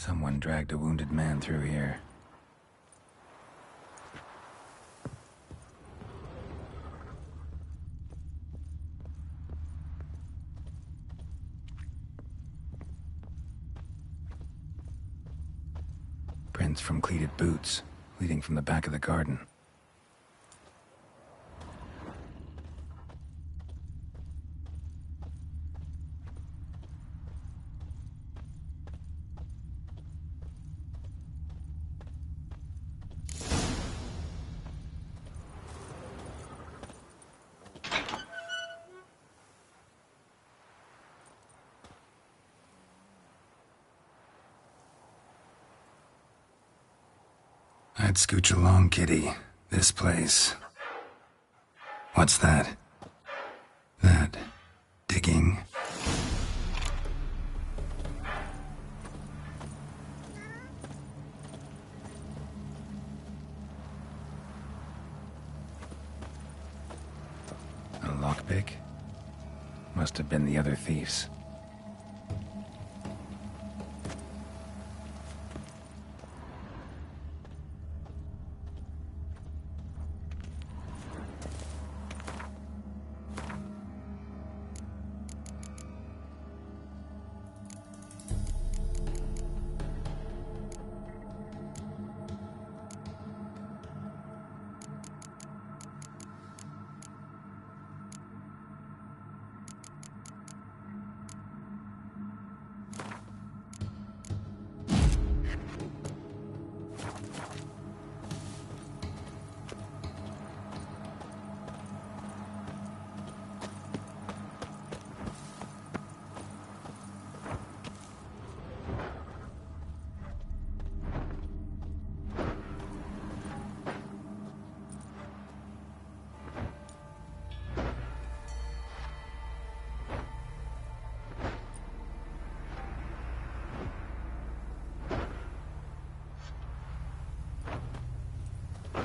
Someone dragged a wounded man through here. Prints from cleated boots, leading from the back of the garden. I'd scooch along, kitty. This place. What's that? That... digging? A lockpick? Must have been the other thieves.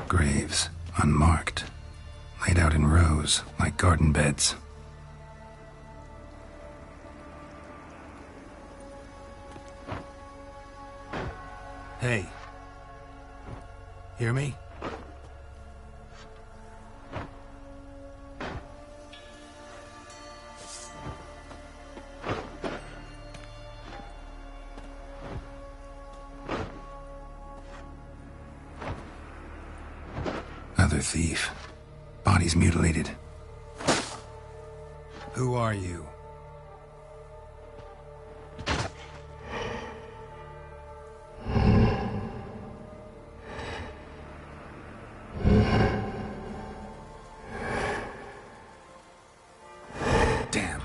Graves, unmarked, laid out in rows like garden beds. Hey. Hear me? Other thief. Body's mutilated. Who are you? Damn.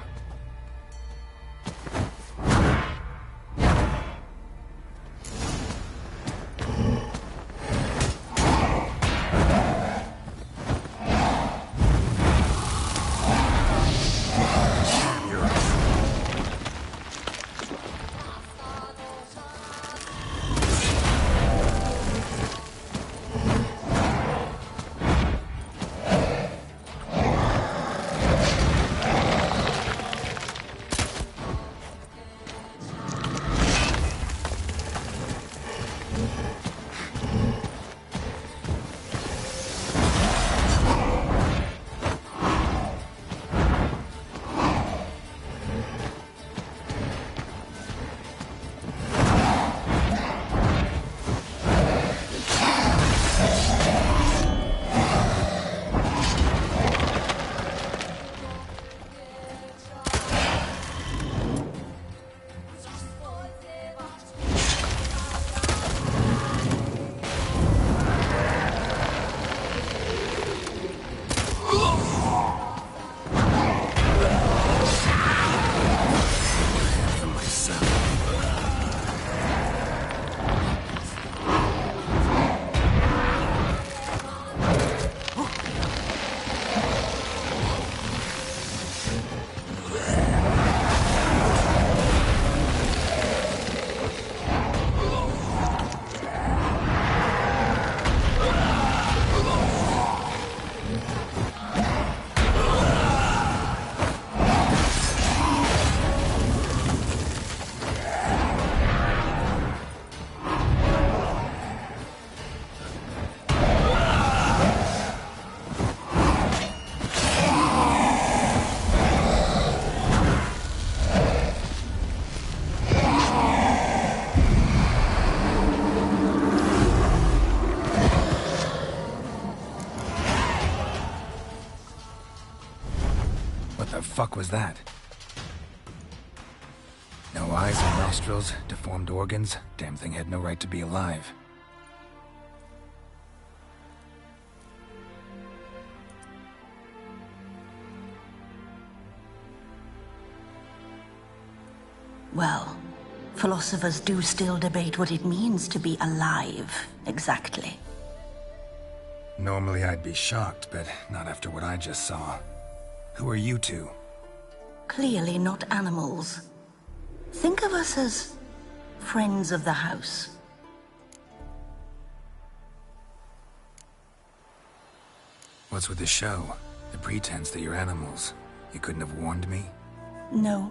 What the fuck was that? No eyes or nostrils, deformed organs. Damn thing had no right to be alive. Well, philosophers do still debate what it means to be alive, exactly. Normally I'd be shocked, but not after what I just saw. Who are you two? Clearly not animals. Think of us as friends of the house. What's with the show? The pretense that you're animals. You couldn't have warned me? No.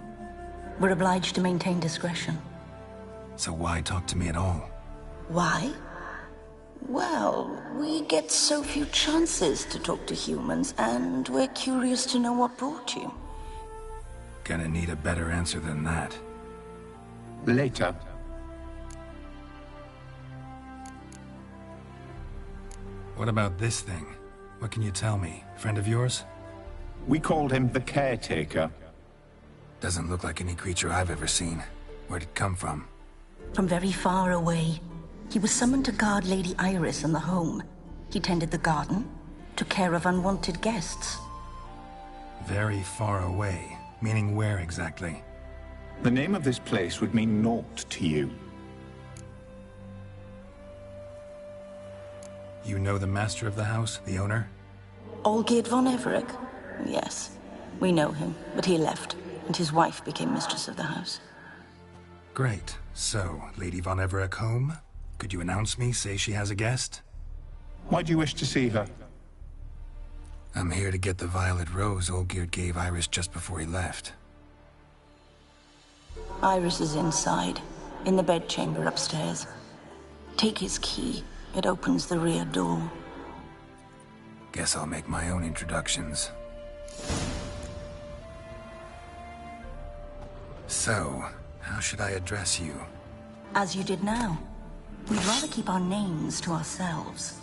We're obliged to maintain discretion. So why talk to me at all? Why? Well, we get so few chances to talk to humans, and we're curious to know what brought you. Gonna need a better answer than that. Later. What about this thing? What can you tell me? Friend of yours? We called him the Caretaker. Doesn't look like any creature I've ever seen. Where'd it come from? From very far away. He was summoned to guard Lady Iris and the home. He tended the garden, took care of unwanted guests. Very far away. Meaning where exactly? The name of this place would mean naught to you. You know the master of the house, the owner? Olgierd von Everec? Yes. We know him, but he left, and his wife became mistress of the house. Great. So, Lady von Everec home? Could you announce me, say she has a guest? Why do you wish to see her? I'm here to get the violet rose Olgierd gave Iris just before he left. Iris is inside, in the bedchamber upstairs. Take his key. It opens the rear door. Guess I'll make my own introductions. So, how should I address you? As you did now. We'd rather keep our names to ourselves.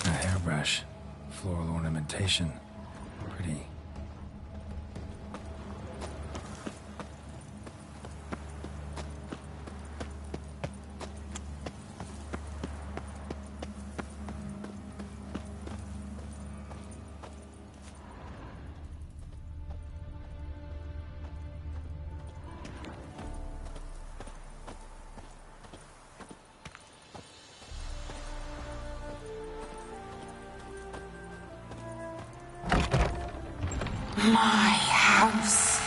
A hairbrush. Floral ornamentation. Pretty. My house.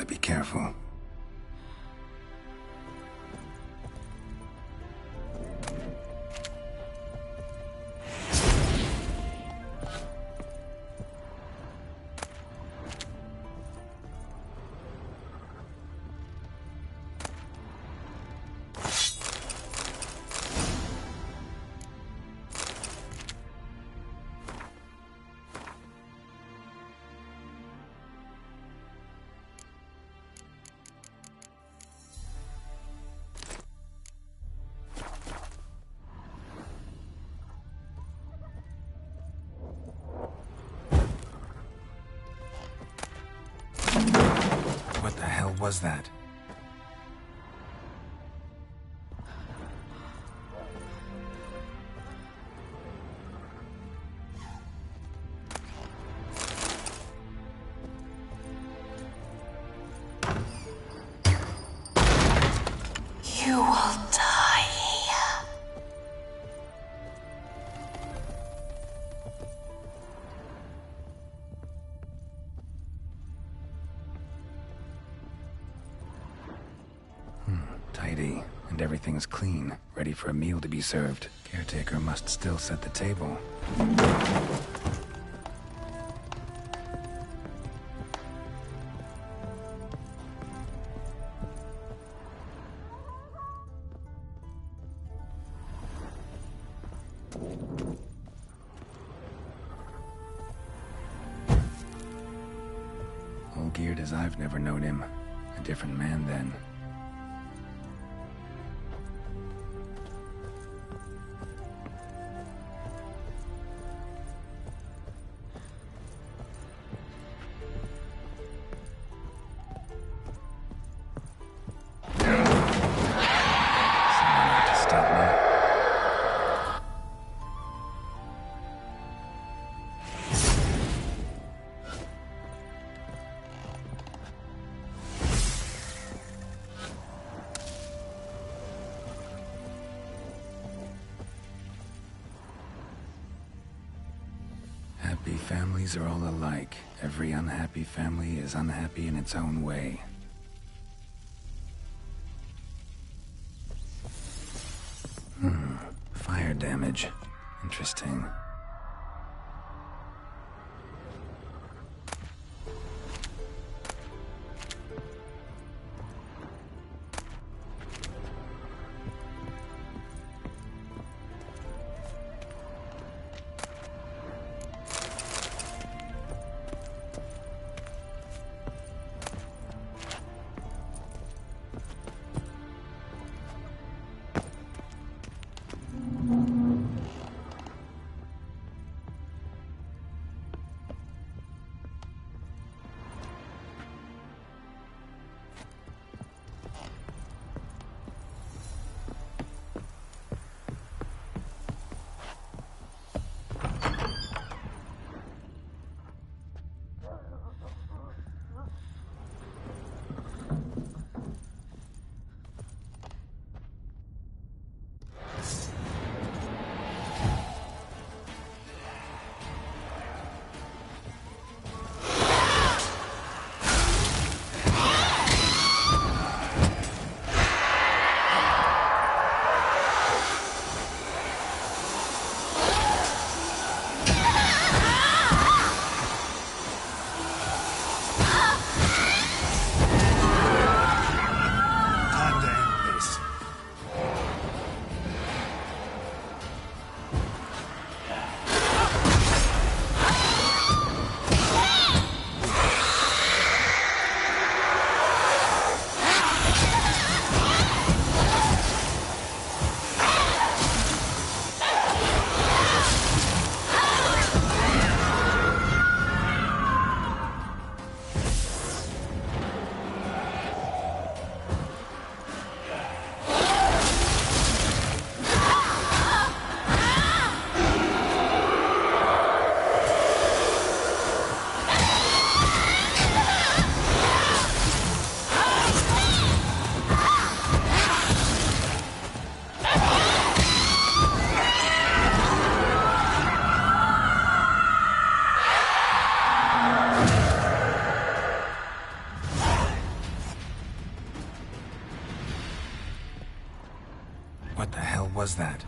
gotta be careful. What the hell was that? You will die. Tidy, and everything's clean, ready for a meal to be served. Caretaker must still set the table. All geared as I've never known him. A different man then. Someone to stop me. Happy families are all alike. Every unhappy family is unhappy in its own way. Fire damage. Interesting. was that?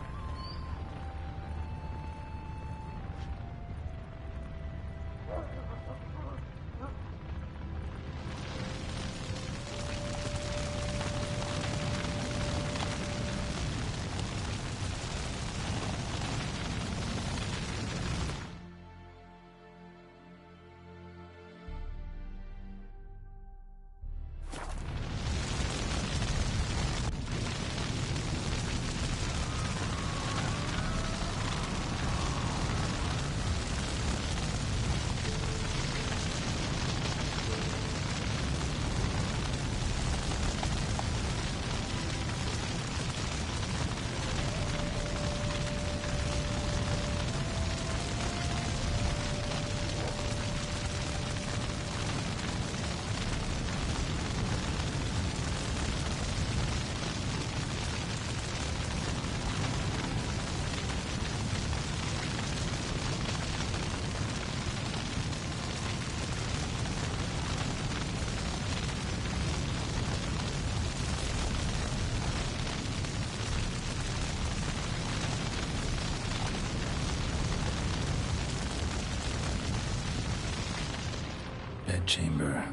Chamber.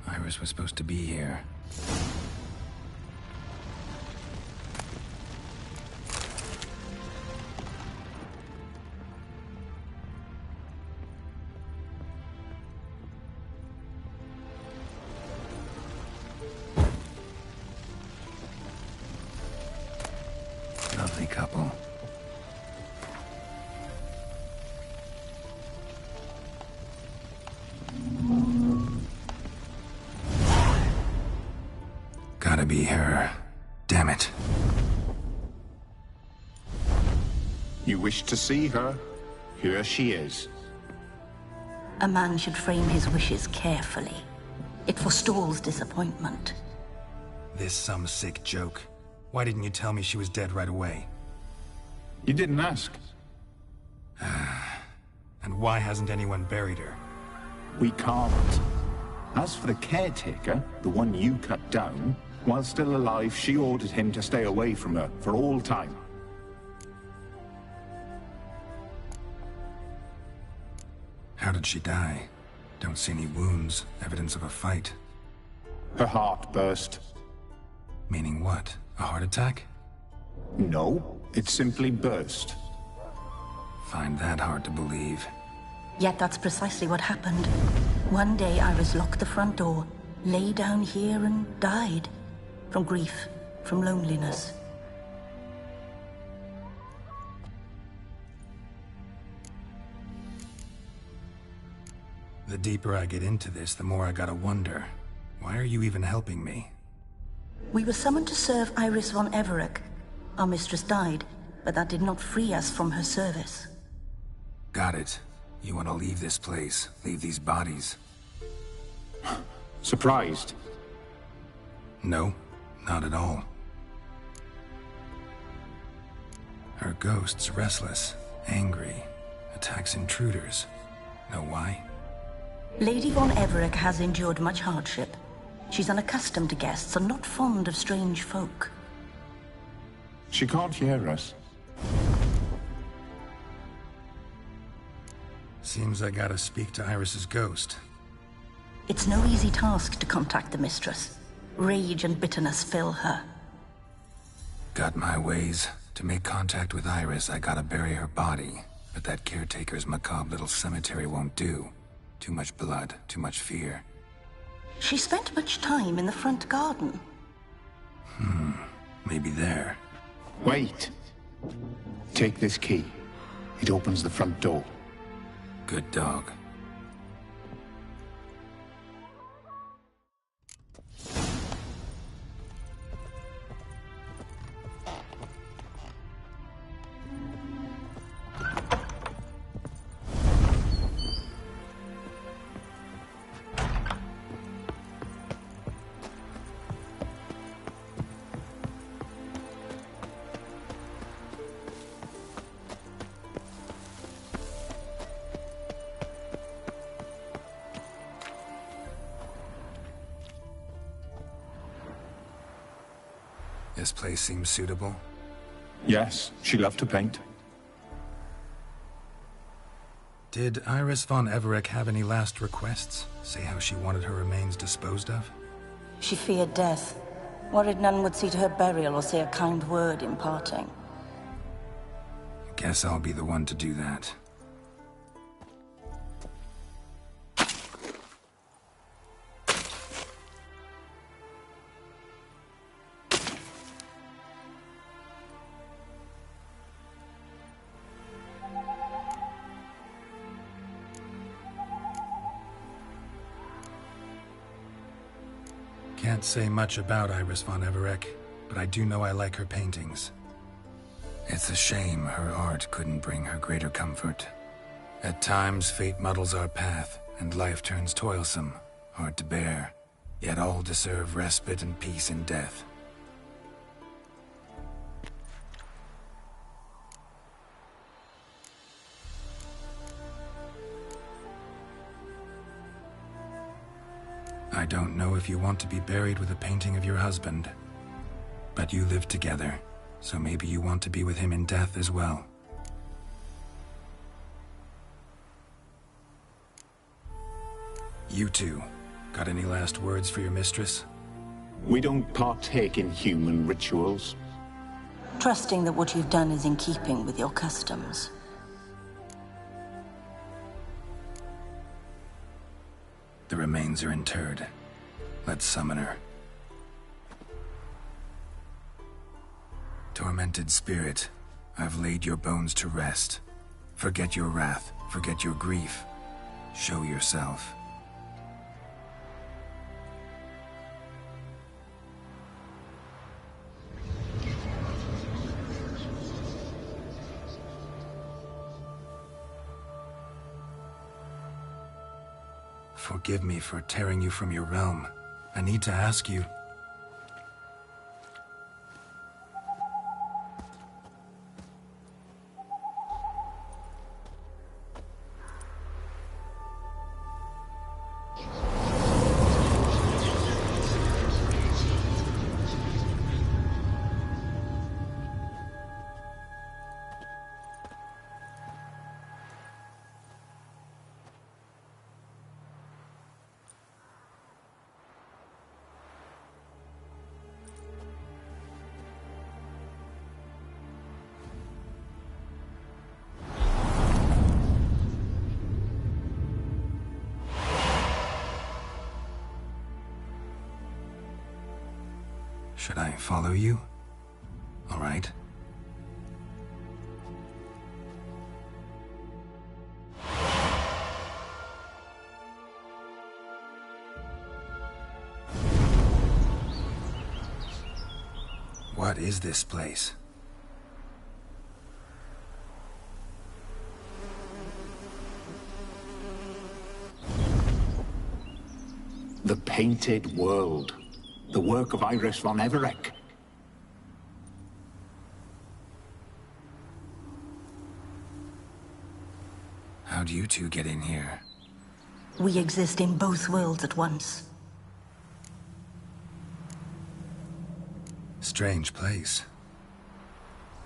Iris was supposed to be here. Lovely couple. Gotta be her. Damn it. You wish to see her? Here she is. A man should frame his wishes carefully. It forestalls disappointment. This some sick joke. Why didn't you tell me she was dead right away? You didn't ask. And why hasn't anyone buried her? We can't. As for the caretaker, the one you cut down, while still alive, she ordered him to stay away from her for all time. How did she die? Don't see any wounds, evidence of a fight. Her heart burst. Meaning what? A heart attack? No, it simply burst. Find that hard to believe. Yet that's precisely what happened. One day Iris locked the front door, lay down here and died. From grief, from loneliness. The deeper I get into this, the more I gotta wonder. Why are you even helping me? We were summoned to serve Iris von Everec. Our mistress died, but that did not free us from her service. Got it. You want to leave this place, leave these bodies. Surprised? No, not at all. Her ghost's restless, angry, attacks intruders. Know why? Lady von Everec has endured much hardship. She's unaccustomed to guests and not fond of strange folk. She can't hear us. Seems I gotta speak to Iris's ghost. It's no easy task to contact the mistress. Rage and bitterness fill her. Got my ways. To make contact with Iris, I gotta bury her body. But that caretaker's macabre little cemetery won't do. Too much blood, too much fear. She spent much time in the front garden. Maybe there. Wait. Take this key. It opens the front door. Good dog. This place seems suitable. Yes, she loved to paint. Did Iris von Everec have any last requests? Say how she wanted her remains disposed of? She feared death, worried none would see to her burial or say a kind word in parting. Guess I'll be the one to do that. Can't say much about Iris von Everec, but I do know I like her paintings. It's a shame her art couldn't bring her greater comfort. At times, fate muddles our path, and life turns toilsome, hard to bear. Yet all deserve respite and peace in death. I don't know if you want to be buried with a painting of your husband, but you live together, so maybe you want to be with him in death as well. You two, got any last words for your mistress? We don't partake in human rituals. Trusting that what you've done is in keeping with your customs. The remains are interred. Let's summon her. Tormented spirit, I've laid your bones to rest. Forget your wrath, forget your grief. Show yourself. Forgive me for tearing you from your realm. I need to ask you... Should I follow you? All right. What is this place? The Painted World. The work of Iris von Everec. How'd you two get in here? We exist in both worlds at once. Strange place.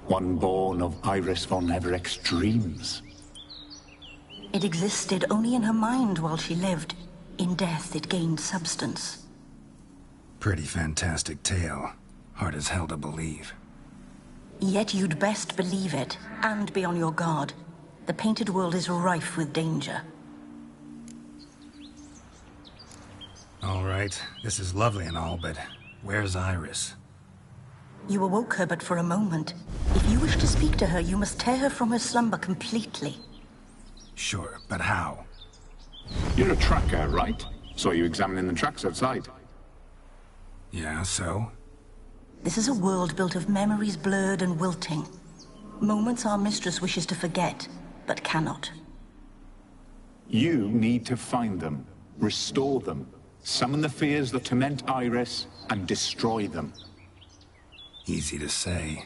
One born of Iris von Everec's dreams. It existed only in her mind while she lived. In death, it gained substance. Pretty fantastic tale. Hard as hell to believe. Yet you'd best believe it, and be on your guard. The Painted World is rife with danger. All right, this is lovely and all, but where's Iris? You awoke her but for a moment. If you wish to speak to her, you must tear her from her slumber completely. Sure, but how? You're a tracker, right? Saw you examining the tracks outside. Yeah, so? This is a world built of memories blurred and wilting. Moments our mistress wishes to forget, but cannot. You need to find them, restore them, summon the fears that torment Iris, and destroy them. Easy to say.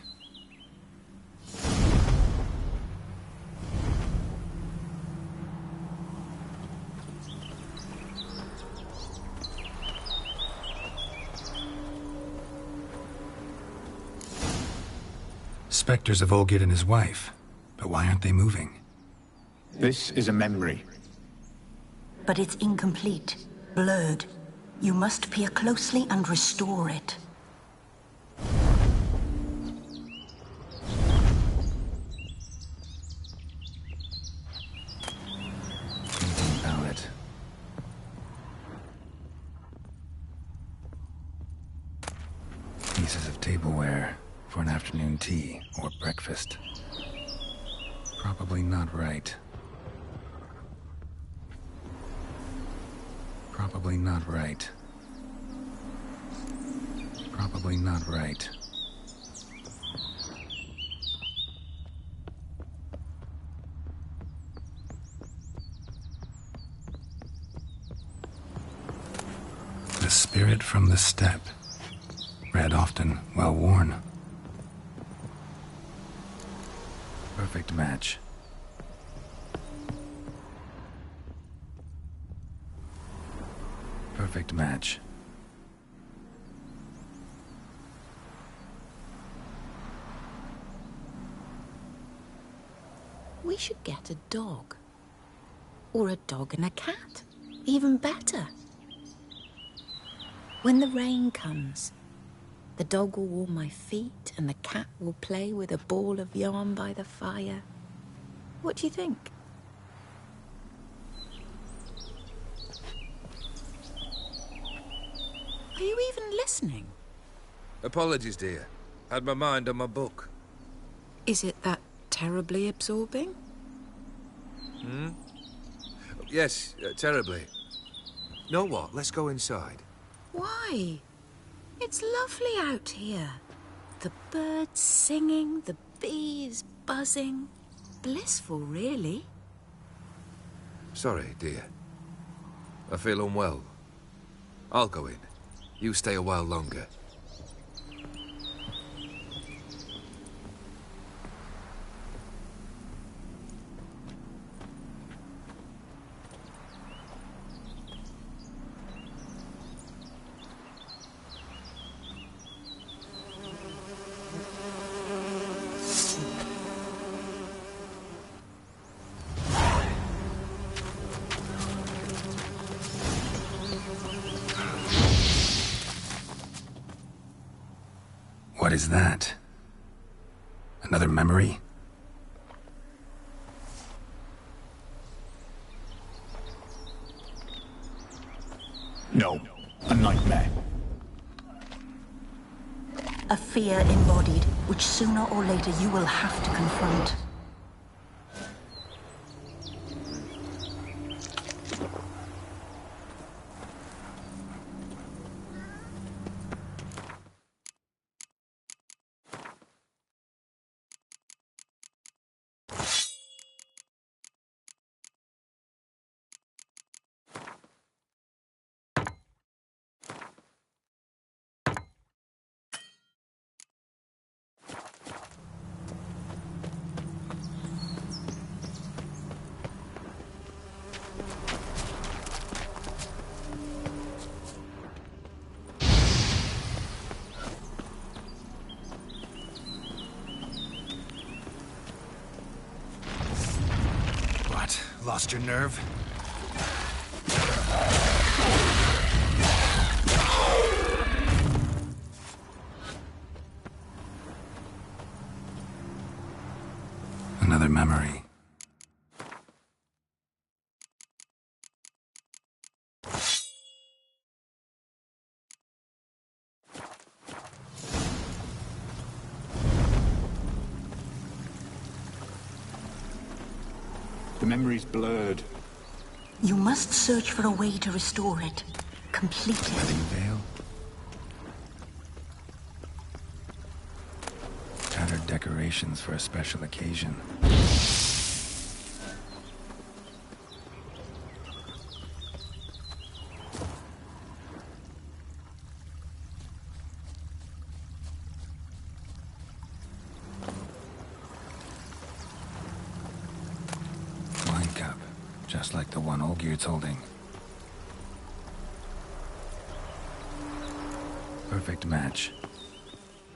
Spectres of Olgid and his wife. But why aren't they moving? This is a memory. But it's incomplete, blurred. You must peer closely and restore it. Painting palette. Pieces of tableware for an afternoon tea or breakfast. Probably not right. Probably not right. Probably not right. The spirit from the steppe. Read often, well worn. Perfect match. Perfect match. We should get a dog. Or a dog and a cat. Even better. When the rain comes, the dog will warm my feet and the cat will play with a ball of yarn by the fire. What do you think? Are you even listening? Apologies, dear. Had my mind on my book. Is it that terribly absorbing? Yes, terribly. Know what? Let's go inside. Why? It's lovely out here. The birds singing, the bees buzzing. Blissful, really. Sorry, dear. I feel unwell. I'll go in. You stay a while longer. What is that? Another memory? No, a nightmare. A fear embodied, which sooner or later you will have to confront. Lost your nerve? Another memory. The memory's blurred. You must search for a way to restore it. Completely. Wedding veil. Tattered decorations for a special occasion. Wine cup, just like the one Olgierd's holding. Perfect match.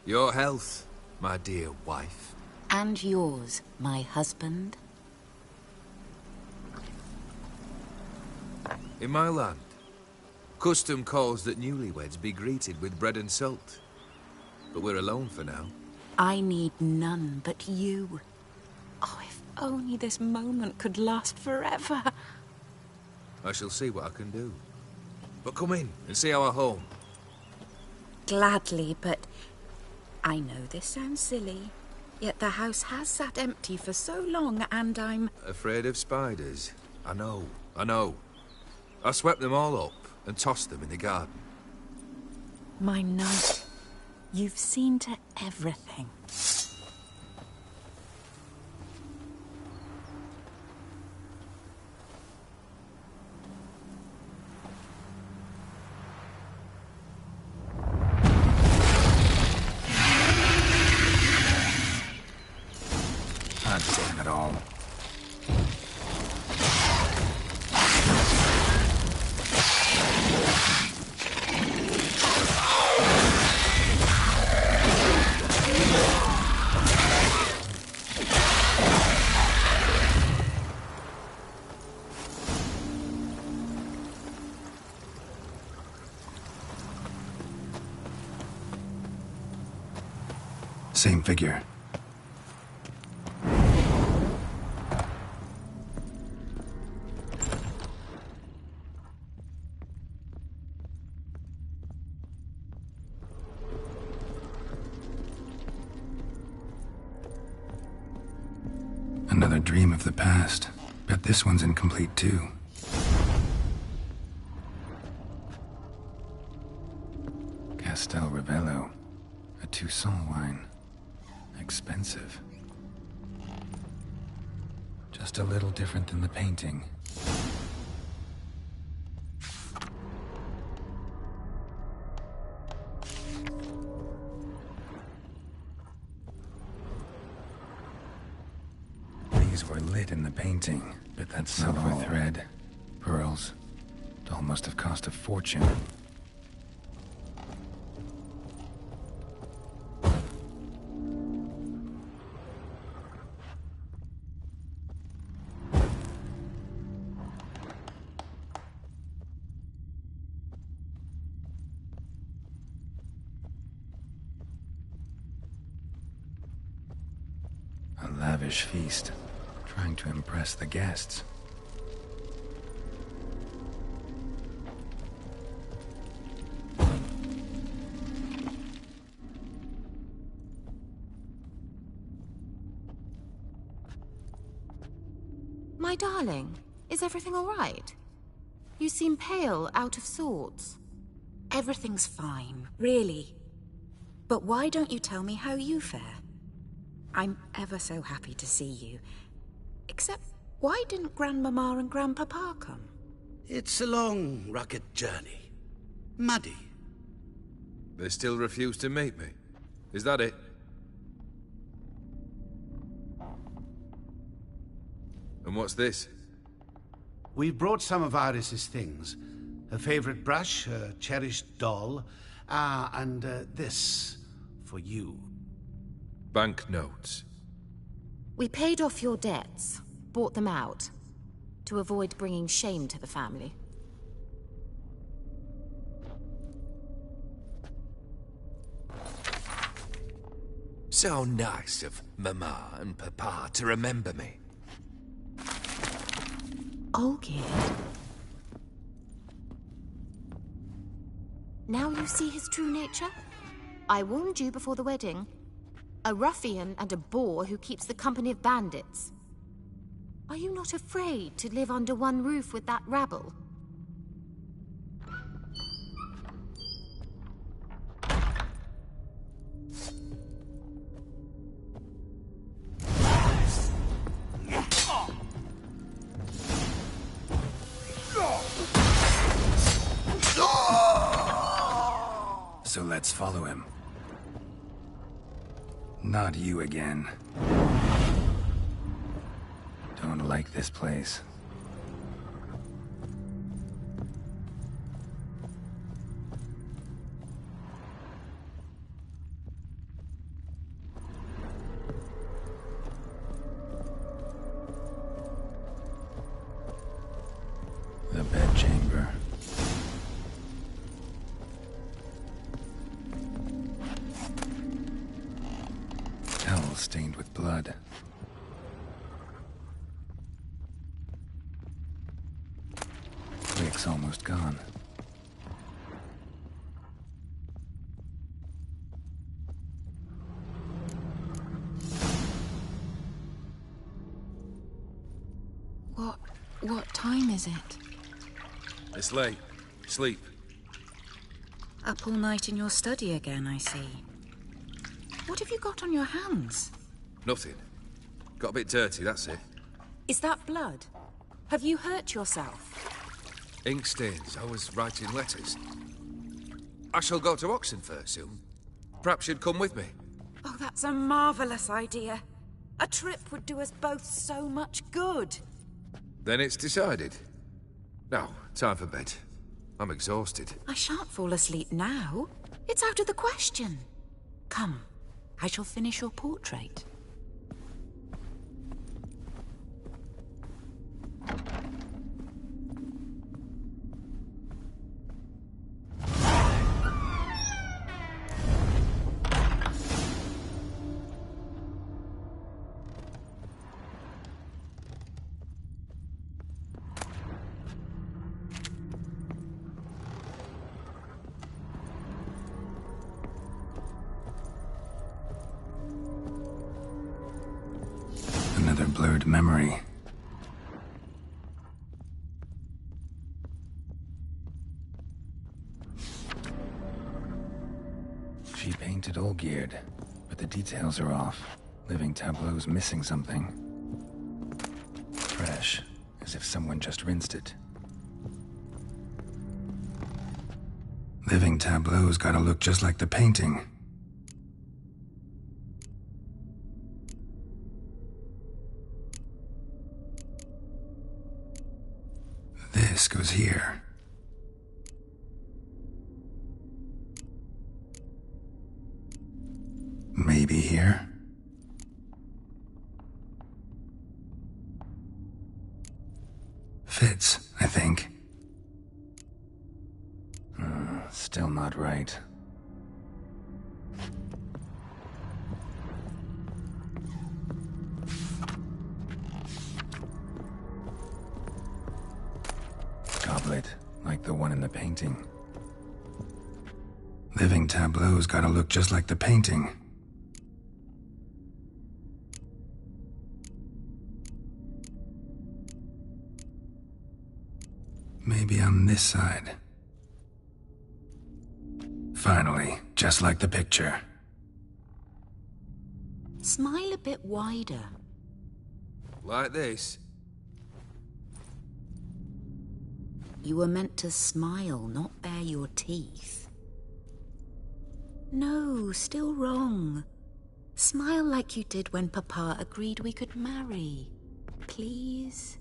Your health. my dear wife. And yours, my husband. In my land, custom calls that newlyweds be greeted with bread and salt. But we're alone for now. I need none but you. Oh, if only this moment could last forever. I shall see what I can do. But come in and see our home. Gladly, but I know this sounds silly, yet the house has sat empty for so long, and I'm... Afraid of spiders? I know. I swept them all up and tossed them in the garden. My knight, you've seen to everything. God damn it all. Same figure. Another dream of the past. Bet this one's incomplete too. Castel Ravello. A Toussaint wine. Expensive. Just a little different than the painting. These were lit in the painting, but that silver thread, pearls, it all must have cost a fortune. A lavish feast, trying to impress the guests. My darling, is everything all right? You seem pale, out of sorts. Everything's fine, really. But why don't you tell me how you fare? I'm ever so happy to see you. Except, why didn't Grandmama and Grandpapa come? It's a long, rugged journey. Muddy. They still refuse to meet me. Is that it? And what's this? We brought some of Iris's things. Her favorite brush, her cherished doll, and this for you. Banknotes. We paid off your debts, bought them out, to avoid bringing shame to the family. So nice of Mama and Papa to remember me. Olgierd. Now you see his true nature? I warned you before the wedding. A ruffian and a boor who keeps the company of bandits. Are you not afraid to live under one roof with that rabble? So let's follow him. Not you again. Don't like this place. stained with blood. Rick's almost gone. What time is it? It's late. Sleep. Up all night in your study again, I see. What have you got on your hands? Nothing. Got a bit dirty, that's it. Is that blood? Have you hurt yourself? Ink stains. I was writing letters. I shall go to Oxenfurt soon. Perhaps you'd come with me. Oh, that's a marvellous idea. A trip would do us both so much good. Then it's decided. Now, time for bed. I'm exhausted. I shan't fall asleep now. It's out of the question. Come, I shall finish your portrait. Another blurred memory. She painted Olgierd, but the details are off. Living tableau's missing something. Fresh, as if someone just rinsed it. Living tableau's gotta look just like the painting. This goes here. Maybe here? Fits, I think. Still not right. Goblet, like the one in the painting. Living tableau's gotta look just like the painting. Maybe on this side. Finally, just like the picture. Smile a bit wider. Like this? You were meant to smile, not bare your teeth. No, still wrong. Smile like you did when Papa agreed we could marry. Please?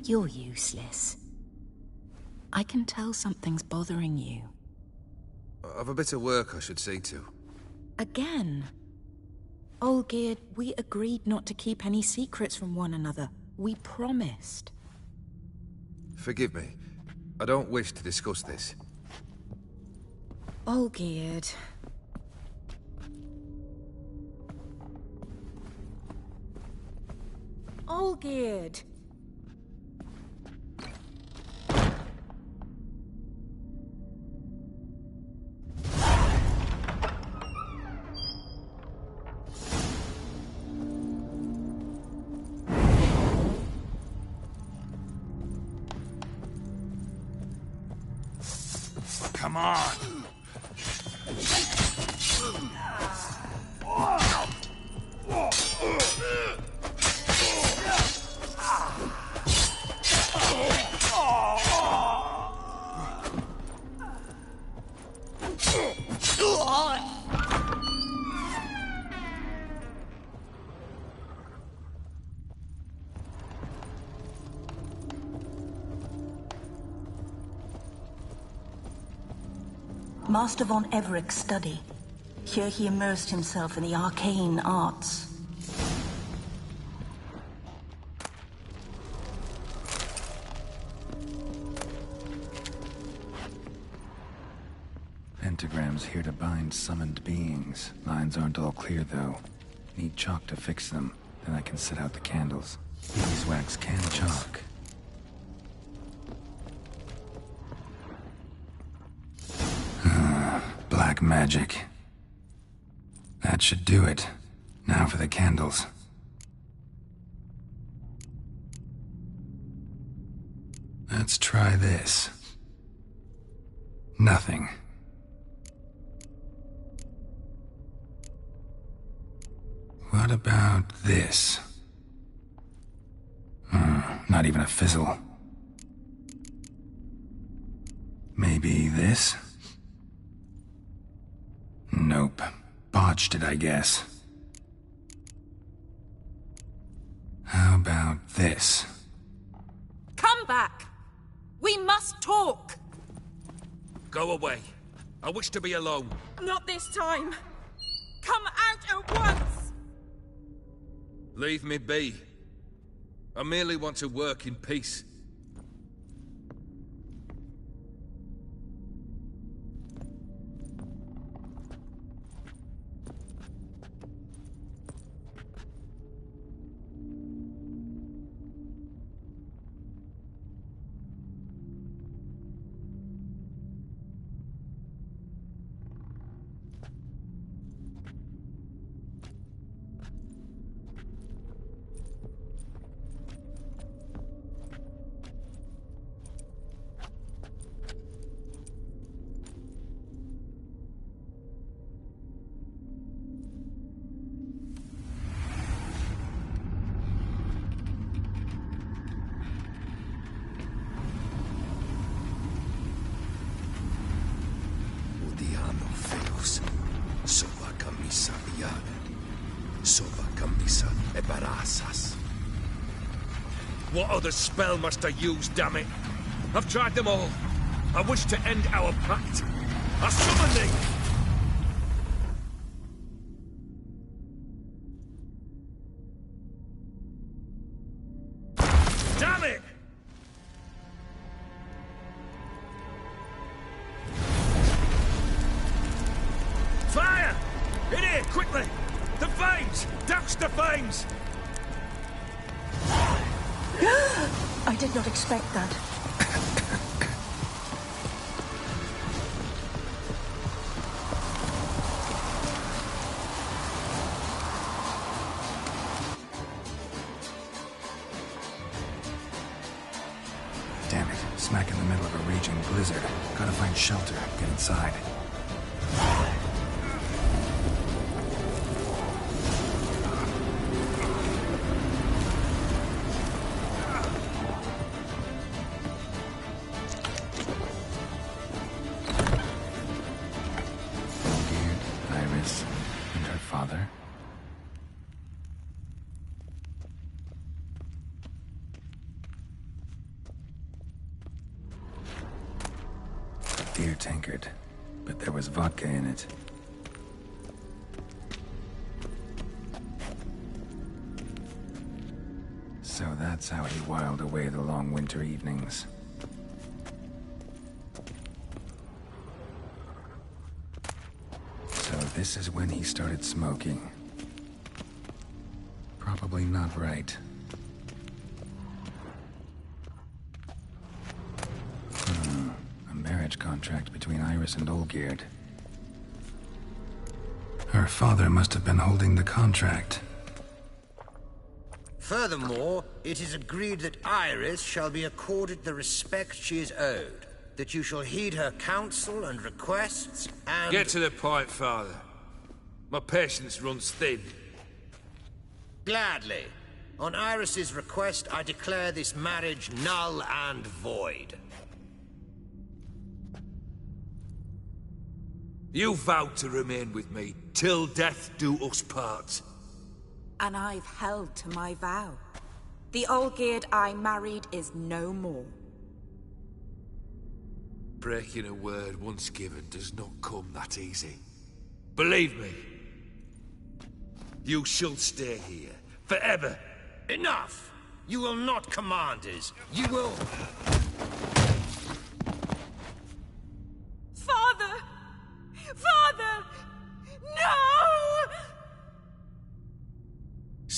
You're useless. I can tell something's bothering you. I've a bit of work I should see to. Again. Olgierd, we agreed not to keep any secrets from one another. We promised. Forgive me. I don't wish to discuss this. Olgierd. Olgierd. Come on! Master von Everett's study. Here he immersed himself in the arcane arts. And pentagrams here to bind summoned beings. Lines aren't all clear, though. Need chalk to fix them, then I can set out the candles. Beeswax can chalk. Black magic. That should do it. Now for the candles. Let's try this. Nothing. What about this? Not even a fizzle. Maybe this? Nope. Botched it, I guess. How about this? Come back! We must talk! Go away. I wish to be alone. Not this time! Come out at once! Leave me be. I merely want to work in peace. What other spell must I use, damn it? I've tried them all. I wish to end our pact. I summon thee! Damn it! Fire! In here, quickly! The flames! Douse the flames! I did not expect that. Damn it. Smack in the middle of a raging blizzard. Gotta find shelter. Get inside. Dear tankard, but there was vodka in it. So that's how he whiled away the long winter evenings. So this is when he started smoking. Probably not right. Contract between Iris and Olgierd. Her father must have been holding the contract. Furthermore, it is agreed that Iris shall be accorded the respect she is owed, that you shall heed her counsel and requests, and... Get to the point, Father. My patience runs thin. Gladly. On Iris's request, I declare this marriage null and void. You vowed to remain with me, till death do us part. And I've held to my vow. The Olgierd I married is no more. Breaking a word once given does not come that easy. Believe me. You shall stay here, forever. Enough! You will not command us. You will... Father!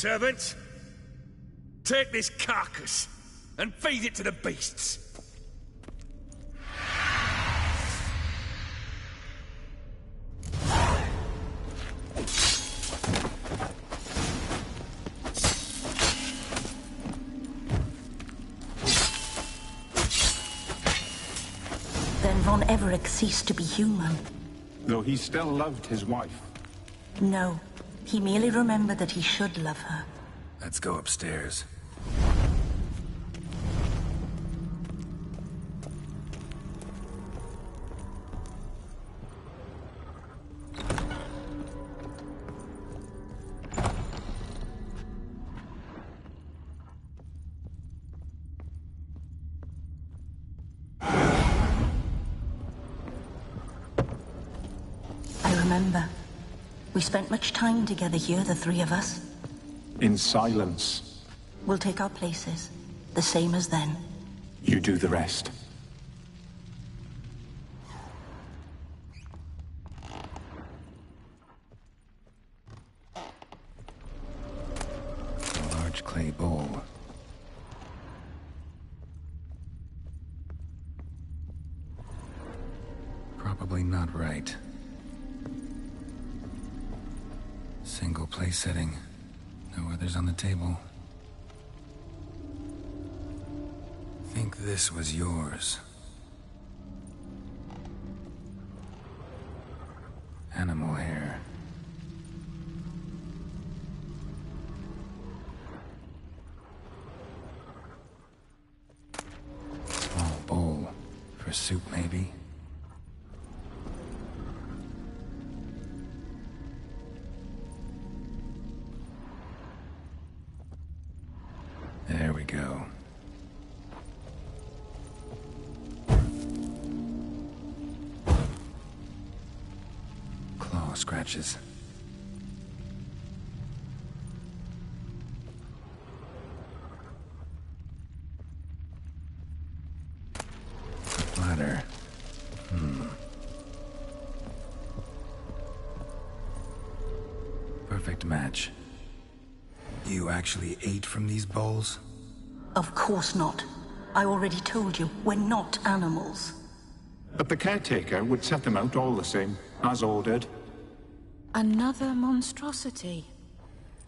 Servants, take this carcass and feed it to the beasts. Then Von Everett ceased to be human. Though he still loved his wife. No, he merely remembered that he should love her. Let's go upstairs. I remember. We spent much time together here, the three of us. In silence. We'll take our places, the same as then. You do the rest. A large clay bowl. Probably not right. Single place setting. No others on the table. Think this was yours. Animal hair. Small bowl. For soup, maybe? There we go. Claw scratches. A bladder. Perfect match. You actually ate from these bowls? Of course not. I already told you, we're not animals. But the caretaker would set them out all the same, as ordered. Another monstrosity.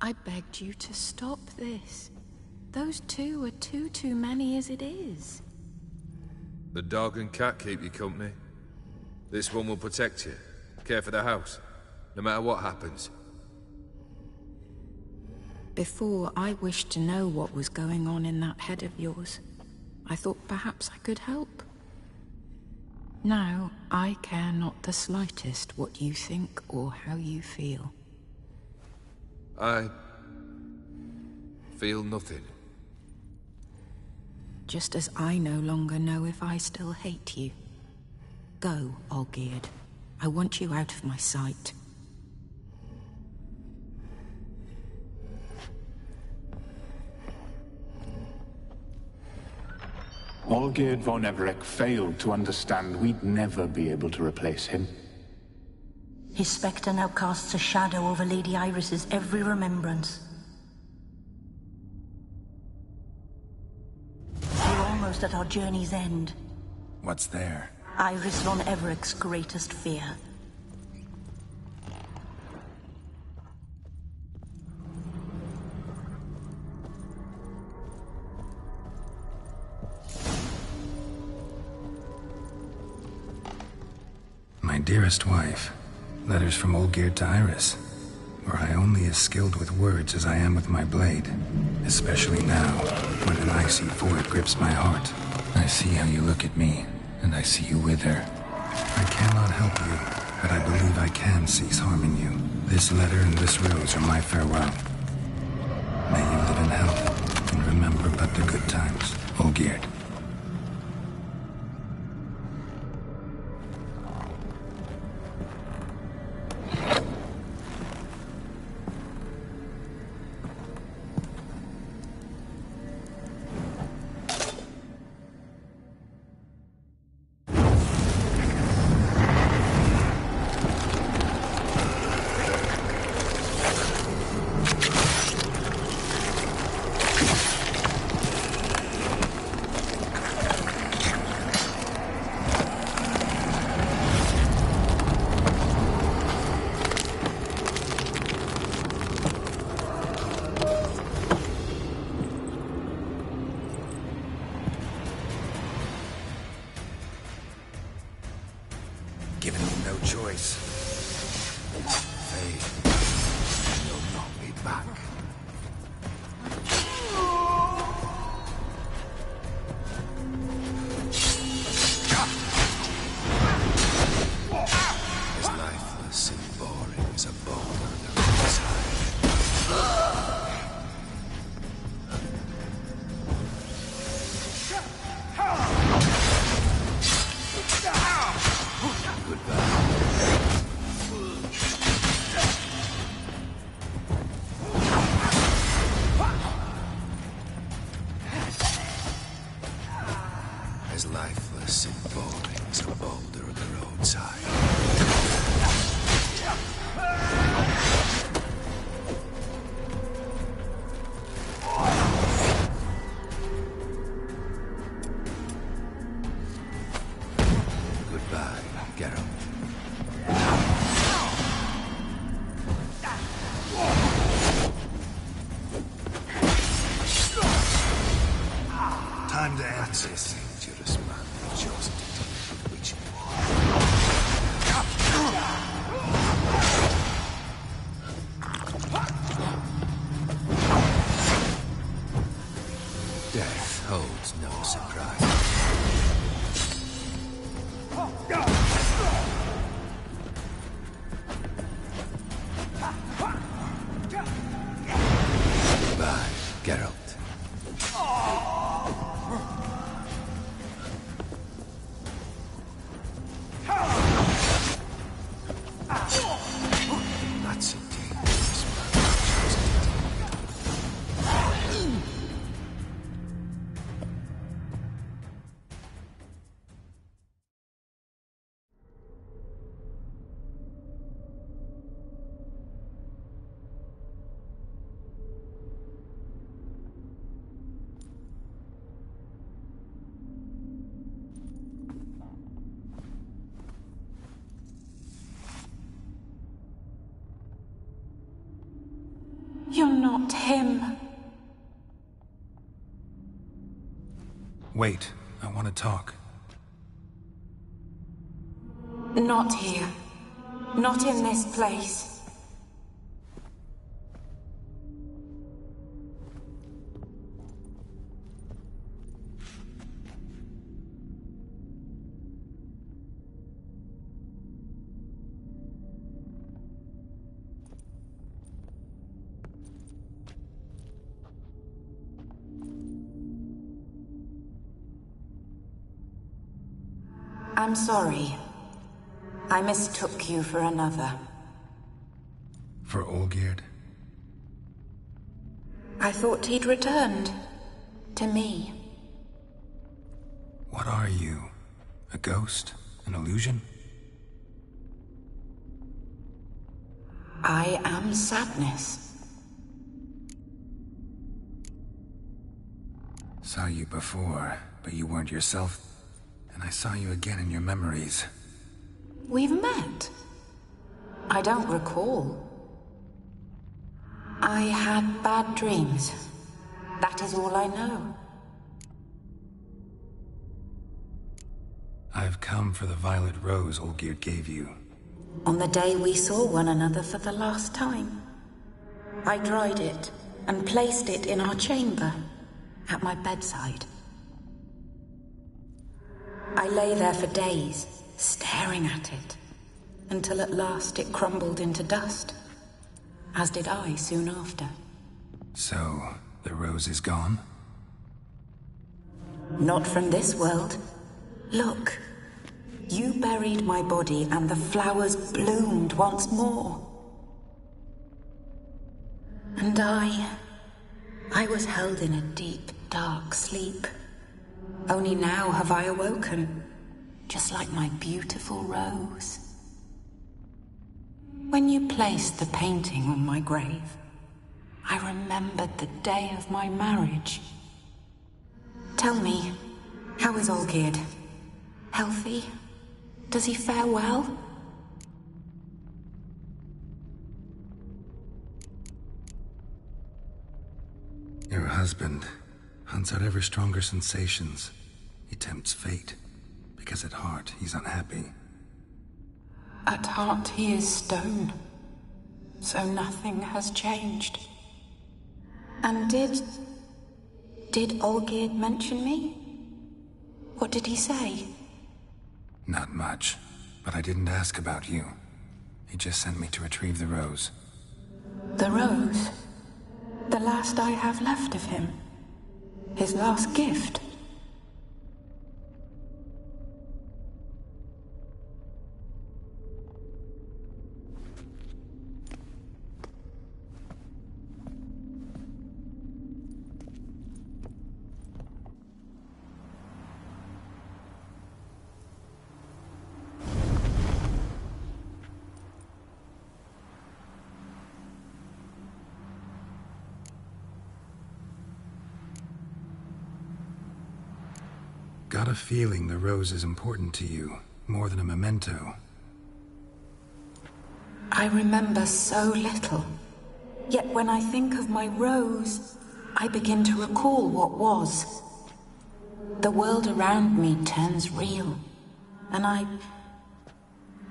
I begged you to stop this. Those two are too many as it is. The dog and cat keep you company. This one will protect you, care for the house, no matter what happens. Before, I wished to know what was going on in that head of yours. I thought perhaps I could help. Now, I care not the slightest what you think or how you feel. I feel nothing. Just as I no longer know if I still hate you. Go, Olgierd. I want you out of my sight. Olgierd von Everett failed to understand we'd never be able to replace him. His spectre now casts a shadow over Lady Iris's every remembrance. We're almost at our journey's end. What's there? Iris von Everett's greatest fear. My dearest wife, letters from Olgierd to Iris. Were I only as skilled with words as I am with my blade, especially now, when an icy void grips my heart. I see how you look at me, and I see you with her. I cannot help you, but I believe I can cease harming you. This letter and this rose are my farewell. May you live in health, and remember but the good times, Olgierd. given me no choice. Fate, you'll not be back. As lifeless and boring as a boulder on the roadside. As lifeless and boring as a boulder on the roadside. Goodbye, Geralt. Time to end That's this. a dangerous man chosen to deal with witching Death holds no surprise. Goodbye, Geralt. That's a dangerous man chosen to deal with. You're not him. Wait, I want to talk. Not here. Not in this place. I'm sorry. I mistook you for another. For Olgierd? I thought he'd returned. To me. What are you? A ghost? An illusion? I am sadness. Saw you before, but you weren't yourself. And I saw you again in your memories. We've met. I don't recall. I had bad dreams. That is all I know. I've come for the violet rose Olgierd gave you. On the day we saw one another for the last time, I dried it and placed it in our chamber, at my bedside. I lay there for days, staring at it, until at last it crumbled into dust, as did I soon after. So, the rose is gone? Not from this world. Look, you buried my body and the flowers bloomed once more. And I was held in a deep, dark sleep. Only now have I awoken, just like my beautiful rose. When you placed the painting on my grave, I remembered the day of my marriage. Tell me, how is Olgierd? Healthy? Does he fare well? Your husband hunts out ever stronger sensations. He tempts fate, because at heart he's unhappy. At heart he is stone, so nothing has changed. And did Olgierd mention me? What did he say? Not much, but I didn't ask about you. He just sent me to retrieve the rose. The rose? The last I have left of him? His last gift? Got a feeling the rose is important to you, more than a memento. I remember so little. Yet when I think of my rose, I begin to recall what was. The world around me turns real, and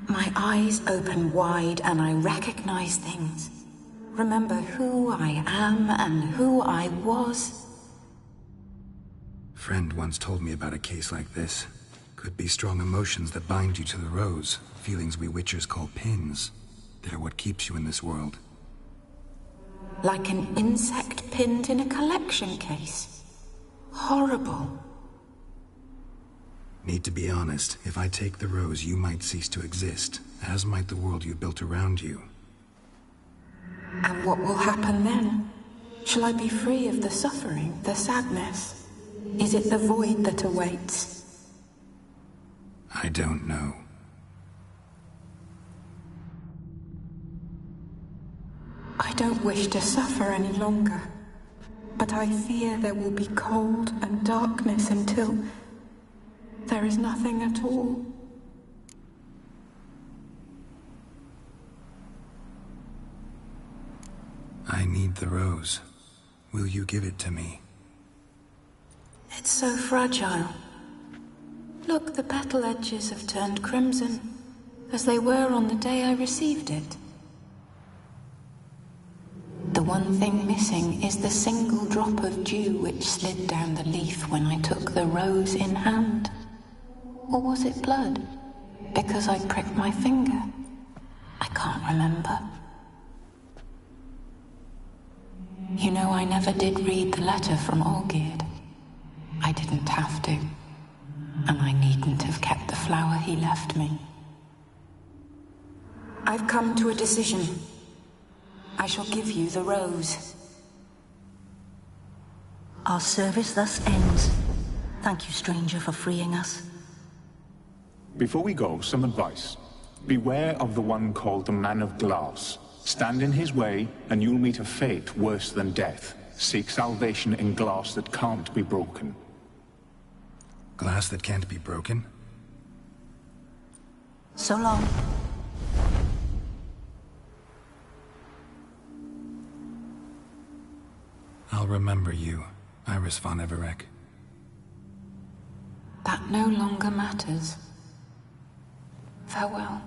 my eyes open wide and I recognize things. Remember who I am and who I was. Friend once told me about a case like this. Could be strong emotions that bind you to the rose, feelings we witchers call pins. They're what keeps you in this world. Like an insect pinned in a collection case. Horrible. Need to be honest, if I take the rose, you might cease to exist, as might the world you built around you. And what will happen then? Shall I be free of the suffering, the sadness? Is it the void that awaits? I don't know. I don't wish to suffer any longer, but I fear there will be cold and darkness until there is nothing at all. I need the rose. Will you give it to me? It's so fragile. Look, the petal edges have turned crimson, as they were on the day I received it. The one thing missing is the single drop of dew which slid down the leaf when I took the rose in hand. Or was it blood? Because I pricked my finger? I can't remember. You know, I never did read the letter from Olgierd. I didn't have to. And I needn't have kept the flower he left me. I've come to a decision. I shall give you the rose. Our service thus ends. Thank you, stranger, for freeing us. Before we go, some advice. Beware of the one called the Man of Glass. Stand in his way, and you'll meet a fate worse than death. Seek salvation in glass that can't be broken. Glass that can't be broken? So long. I'll remember you, Iris von Everec. That no longer matters. Farewell.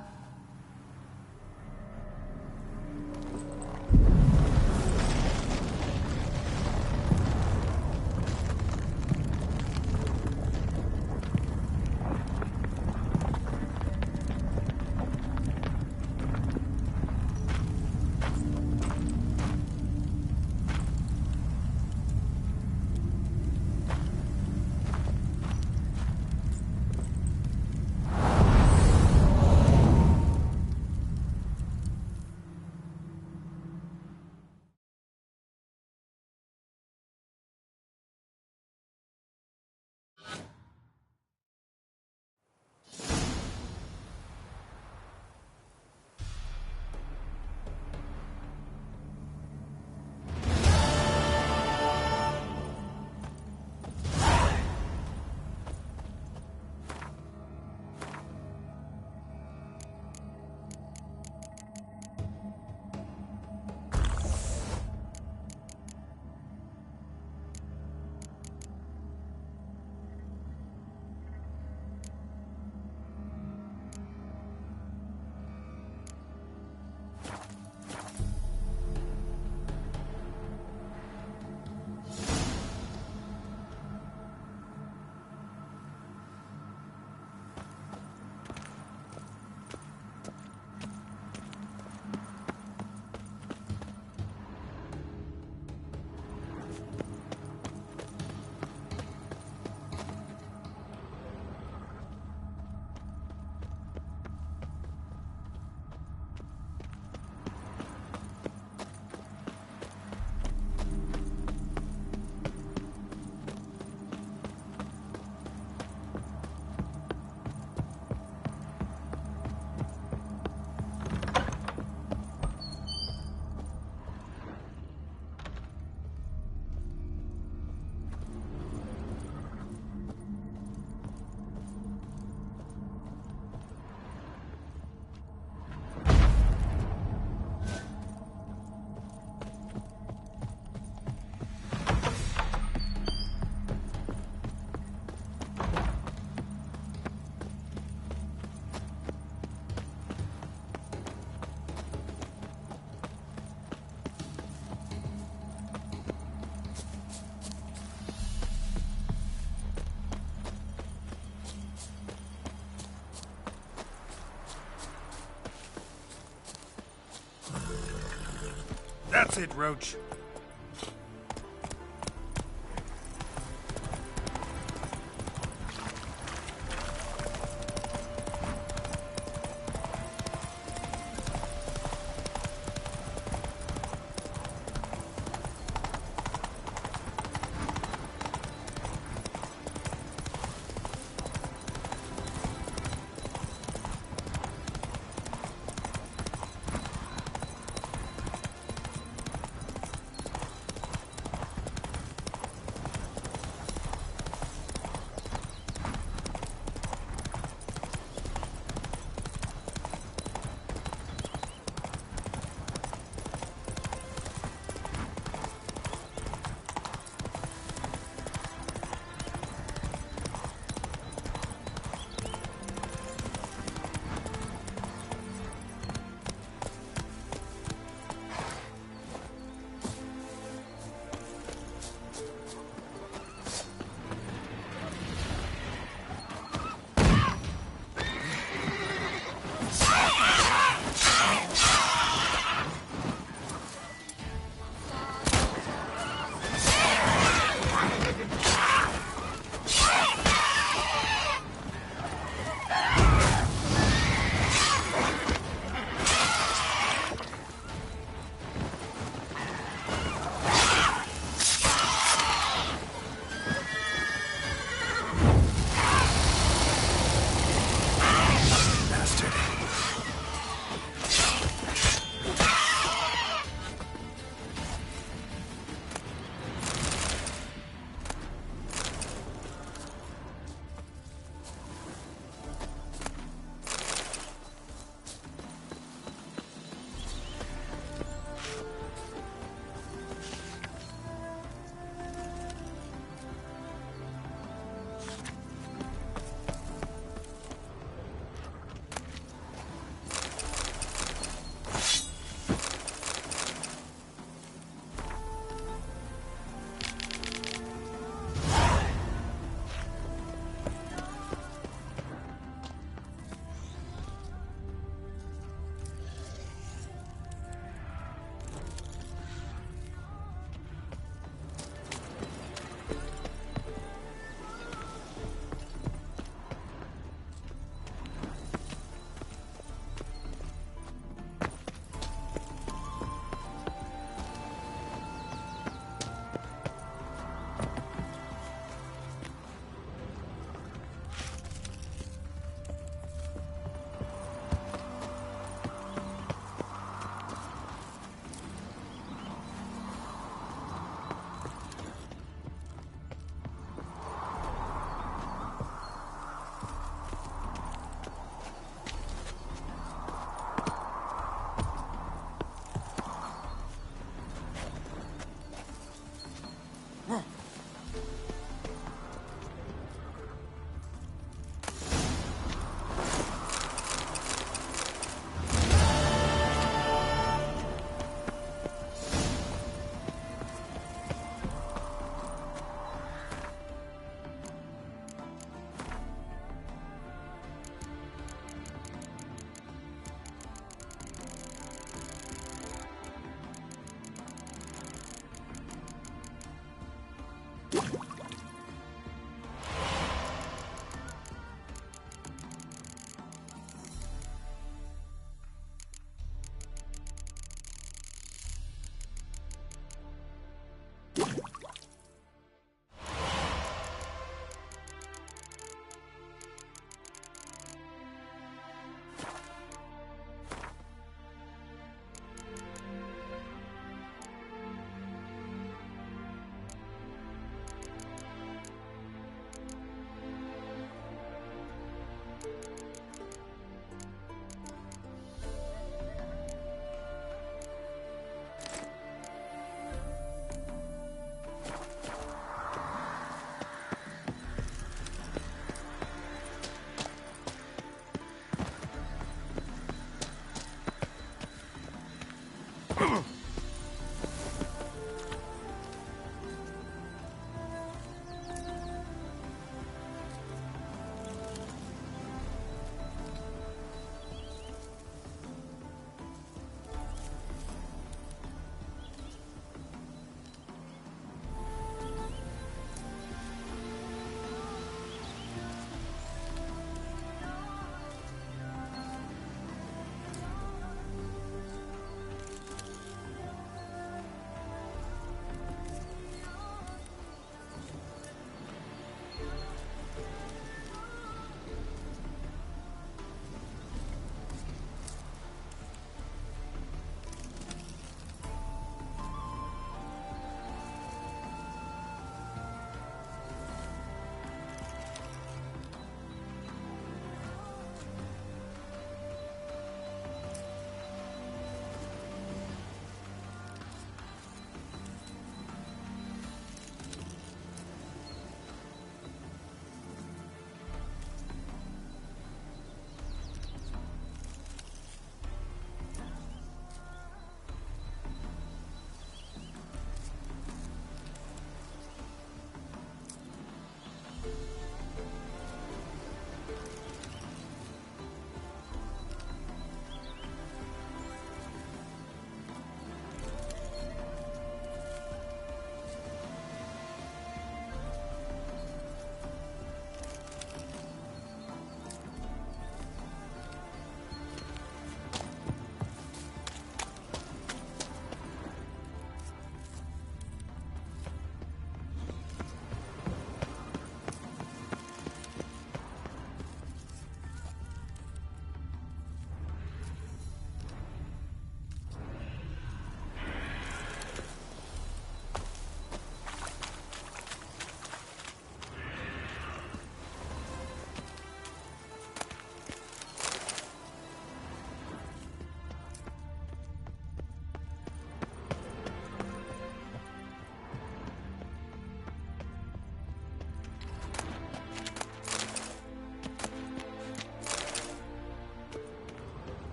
That's it, Roach.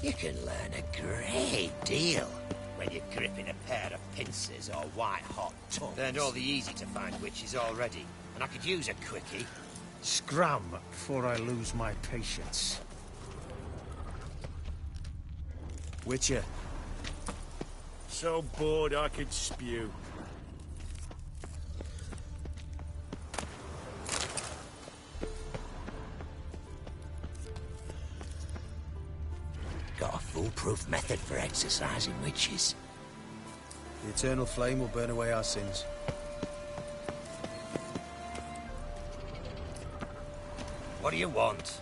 You can learn a great deal when you're gripping a pair of pincers or white-hot tongues. Learned all the easy-to-find witches already, and I could use a quickie. Scram before I lose my patience. Witcher. So bored I could spew. Got a foolproof method for exercising witches. The eternal flame will burn away our sins. What do you want?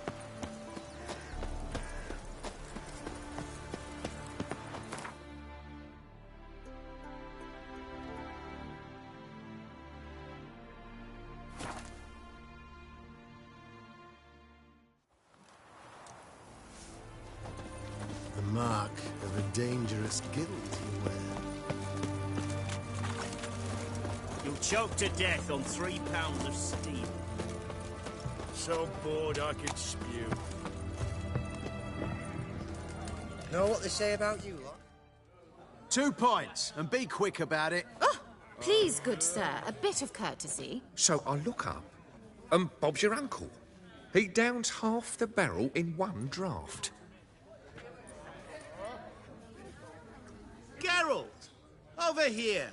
The mark of a dangerous guild you wear. You'll choke to death on 3 pounds of steel. So bored I could spew. Know what they say about you lot? 2 points, and be quick about it. Oh, please, good sir, a bit of courtesy. So I look up, and Bob's your uncle. He downs half the barrel in one draught. Geralt! Over here!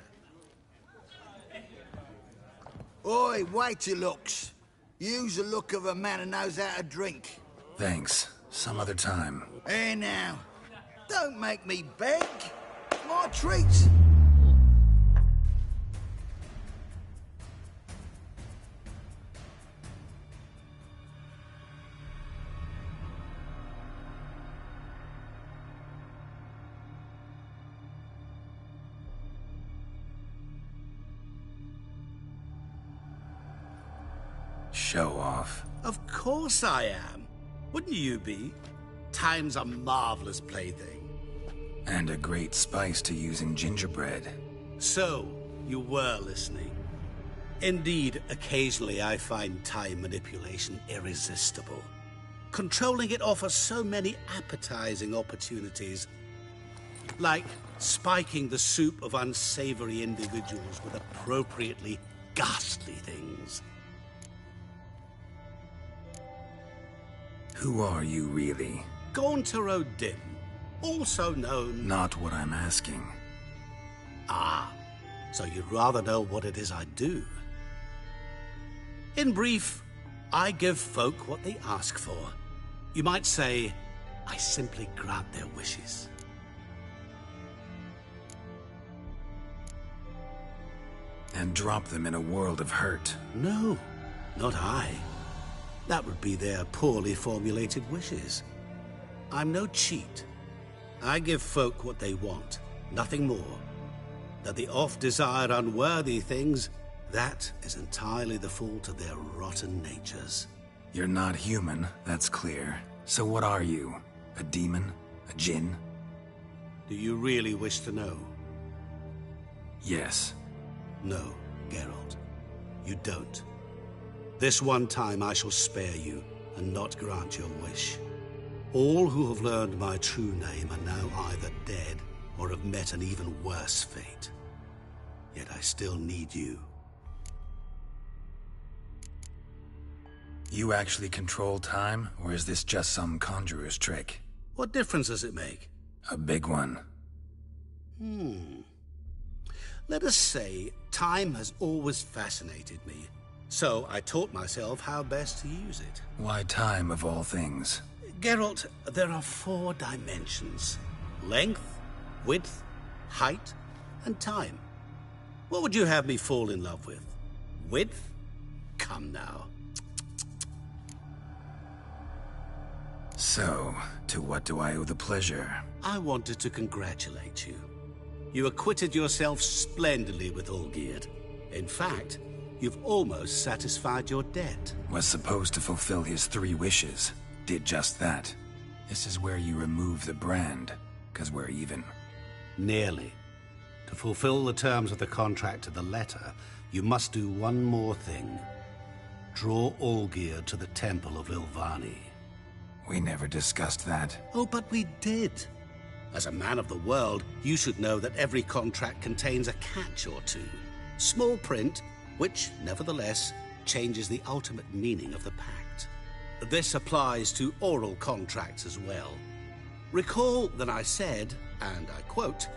Oi, wait your looks. Use the look of a man who knows how to drink. Thanks. Some other time. Hey now, don't make me beg. My treat. Show off. Of course I am. Wouldn't you be? Time's a marvelous plaything. And a great spice to use in gingerbread. So, you were listening. Indeed, occasionally I find time manipulation irresistible. Controlling it offers so many appetizing opportunities. Like spiking the soup of unsavory individuals with appropriately ghastly things. Who are you, really? Gaunter O'Dim, also known... Not what I'm asking. Ah, so you'd rather know what it is I do. In brief, I give folk what they ask for. You might say, I simply grant their wishes. And drop them in a world of hurt. No, not I. That would be their poorly formulated wishes. I'm no cheat. I give folk what they want, nothing more. That they oft desire unworthy things, that is entirely the fault of their rotten natures. You're not human, that's clear. So what are you? A demon? A djinn? Do you really wish to know? Yes. No, Geralt. You don't. This one time I shall spare you, and not grant your wish. All who have learned my true name are now either dead, or have met an even worse fate. Yet I still need you. You actually control time, or is this just some conjurer's trick? What difference does it make? A big one. Let us say, time has always fascinated me. So I taught myself how best to use it. Why time, of all things? Geralt, there are 4 dimensions. Length, width, height, and time. What would you have me fall in love with? Width? Come now. So, to what do I owe the pleasure? I wanted to congratulate you. You acquitted yourself splendidly with Olgierd. In fact, you've almost satisfied your debt. Was supposed to fulfill his 3 wishes. Did just that. This is where you remove the brand, 'cause we're even. Nearly. To fulfill the terms of the contract to the letter, you must do one more thing. Draw Olgierd to the Temple of Lilvani. We never discussed that. Oh, but we did. As a man of the world, you should know that every contract contains a catch or two. Small print, which, nevertheless, changes the ultimate meaning of the pact. This applies to oral contracts as well. Recall that I said, and I quote,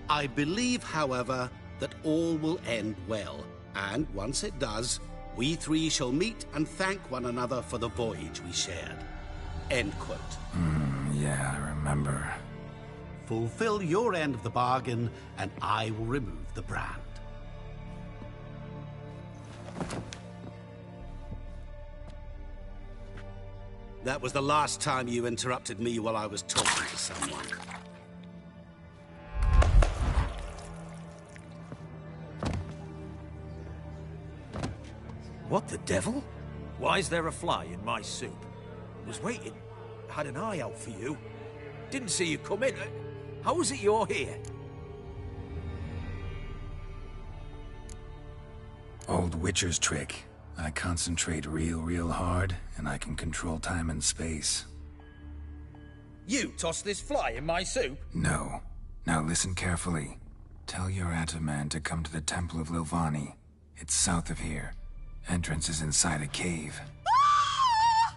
"I believe, however, that all will end well, and once it does, we three shall meet and thank one another for the voyage we shared." End quote. Yeah, I remember. Fulfill your end of the bargain, and I will remove the brand. That was the last time you interrupted me while I was talking to someone. What the devil? Why is there a fly in my soup? Was waiting. Had an eye out for you. Didn't see you come in. How is it you're here? Old Witcher's trick. I concentrate real hard, and I can control time and space. You tossed this fly in my soup? No. Now listen carefully. Tell your Ataman to come to the Temple of Lilvani. It's south of here. Entrance is inside a cave.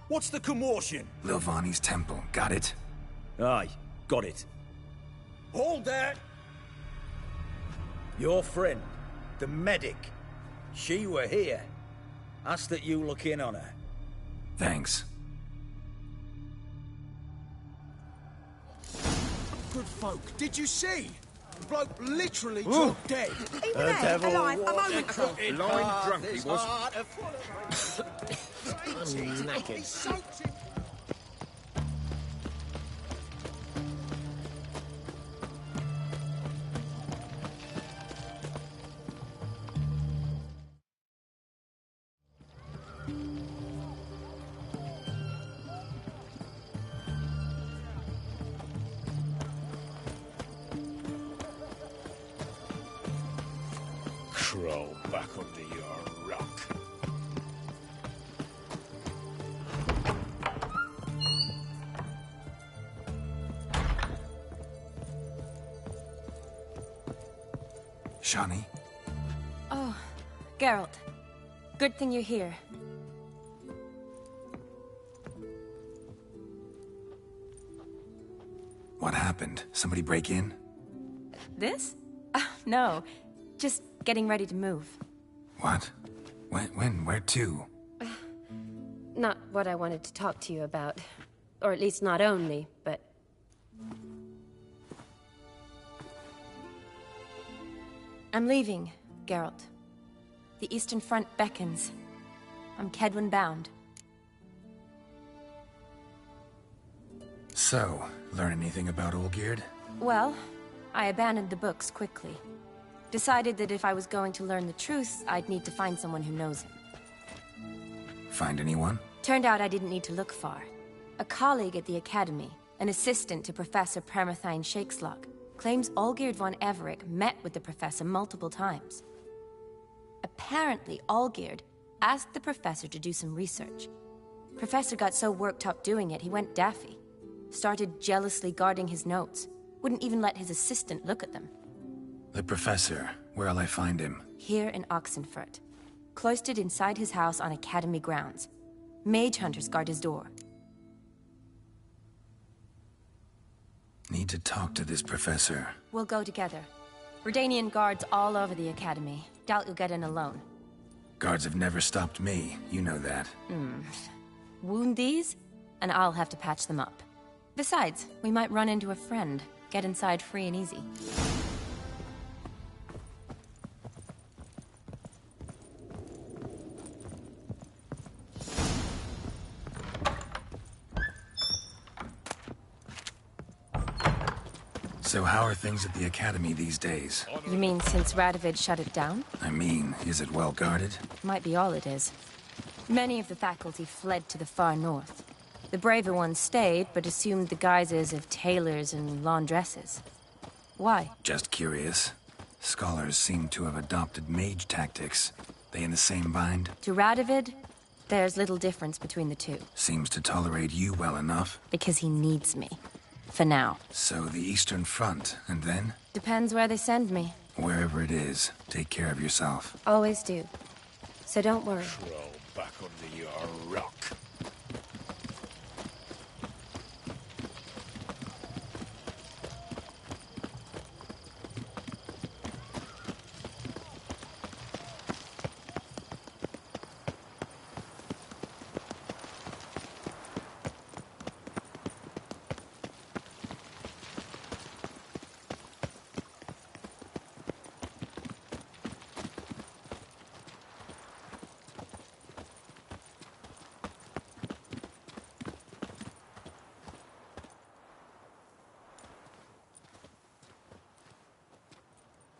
What's the commotion? Lilvani's temple, got it? Aye, got it. Hold there! Your friend, the medic, she were here. Ask that you look in on her. Thanks. Good folk, did you see? The bloke literally dropped dead. Alive, a moment ago. Blind drunk he was. I'm knackered. Crawl back under your rock. Shani? Oh, Geralt. Good thing you're here. What happened? Somebody break in? This? No. Just getting ready to move. What? When? Where to? Not what I wanted to talk to you about. Or at least not only, but... I'm leaving, Geralt. The Eastern Front beckons. I'm Kedwin bound. So, learn anything about Olgierd? Well, I abandoned the books quickly. Decided that if I was going to learn the truth, I'd need to find someone who knows him. Find anyone? Turned out I didn't need to look far. A colleague at the Academy, an assistant to Professor Permathine Shakeslock, claims Olgierd von Everec met with the professor multiple times. Apparently, Olgierd asked the professor to do some research. Professor got so worked up doing it, he went daffy. Started jealously guarding his notes. Wouldn't even let his assistant look at them. The professor. Where'll I find him? Here in Oxenfurt. Cloistered inside his house on Academy grounds. Mage hunters guard his door. Need to talk to this professor. We'll go together. Redanian guards all over the Academy. Doubt you'll get in alone. Guards have never stopped me. You know that. Wound these, and I'll have to patch them up. Besides, we might run into a friend. Get inside free and easy. So how are things at the Academy these days? You mean since Radovid shut it down? I mean, is it well guarded? Might be all it is. Many of the faculty fled to the far north. The braver ones stayed, but assumed the guises of tailors and laundresses. Why? Just curious. Scholars seem to have adopted mage tactics. They in the same bind? To Radovid, There's little difference between the two. Seems to tolerate you well enough. Because he needs me. For now. So the Eastern Front, and then? Depends where they send me. Wherever it is, take care of yourself. Always do. So don't worry. Crawl back under your rock.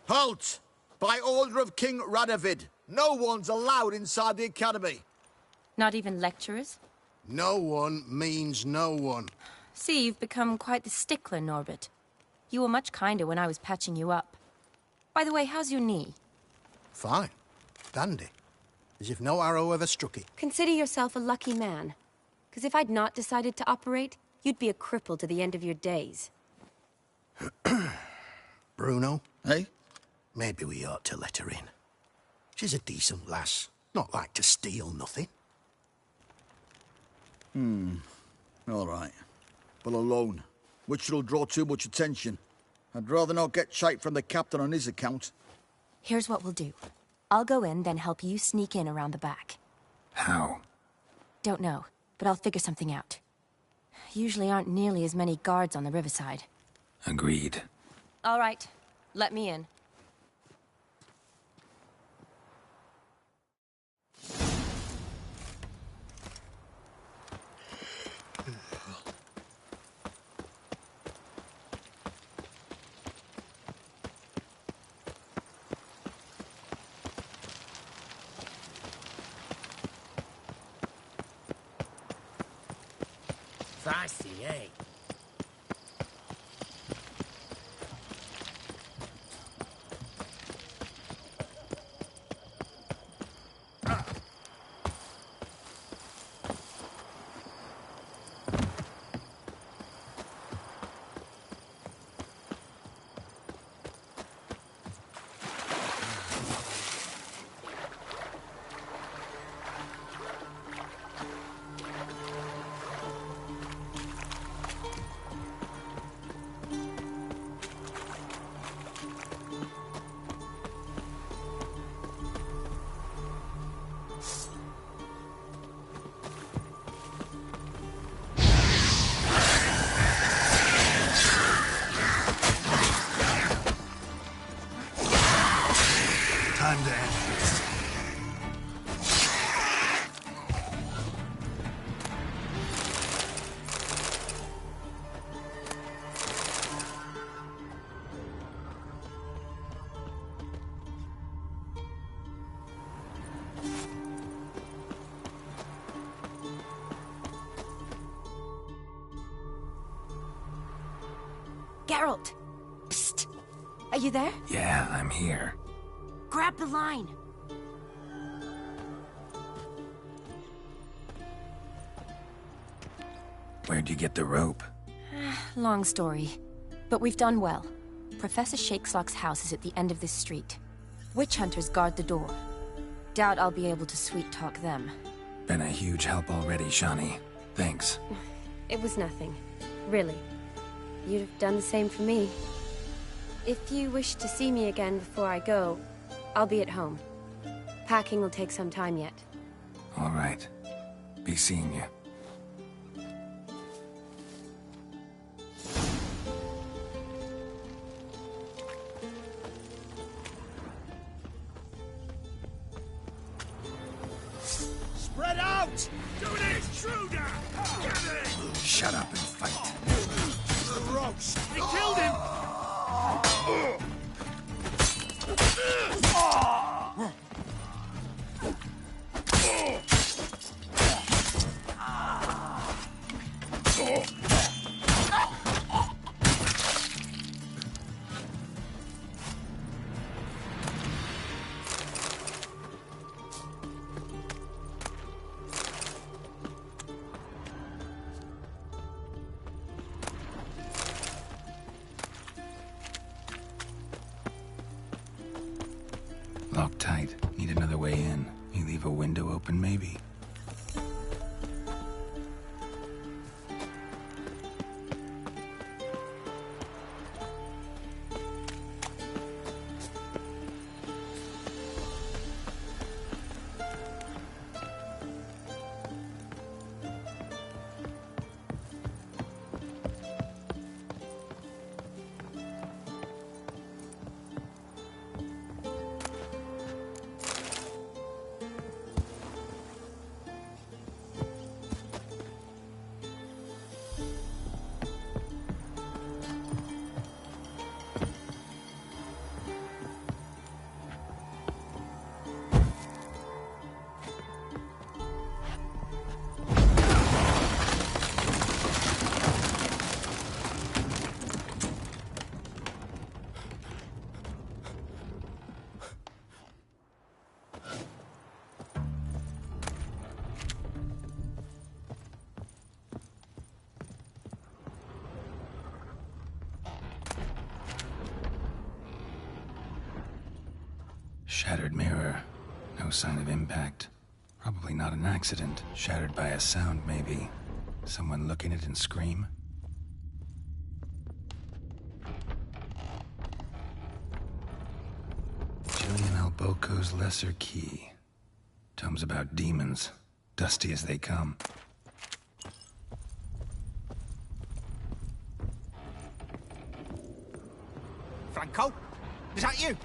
Halt! By order of King Radovid, no one's allowed inside the academy. Not even lecturers? No one means no one. See, you've become quite the stickler, Norbert. You were much kinder when I was patching you up. By the way, how's your knee? Fine. Dandy. As if no arrow ever struck it. Consider yourself a lucky man. Because if I'd not decided to operate, you'd be a cripple to the end of your days. Bruno? Eh? Maybe we ought to let her in. She's a decent lass. Not like to steal nothing. All right. But alone, which will draw too much attention. I'd rather not get shite from the captain on his account. Here's what we'll do. I'll go in, then help you sneak in around the back. How? Don't know, but I'll figure something out. Usually aren't nearly as many guards on the riverside. Agreed. All right, let me in. Fancy, eh? Time to end this. Geralt! Psst! Are you there? Yeah, I'm here. Grab the line! Where'd you get the rope? Long story. But we've done well. Professor Shakeslock's house is at the end of this street. Witch hunters guard the door. Doubt I'll be able to sweet-talk them. Been a huge help already, Shani. Thanks. It was nothing. Really. You'd have done the same for me. If you wish to see me again before I go, I'll be at home. Packing will take some time yet. All right. Be seeing you. Spread out! Do this, Truda! Get it! Shut up and fight. Gross! They killed him! maybe. Shattered mirror. No sign of impact. Probably not an accident. Shattered by a sound, maybe. Someone look in it and scream? Julian Alboco's Lesser Key. Tomes about demons. Dusty as they come. Franco? Is that you?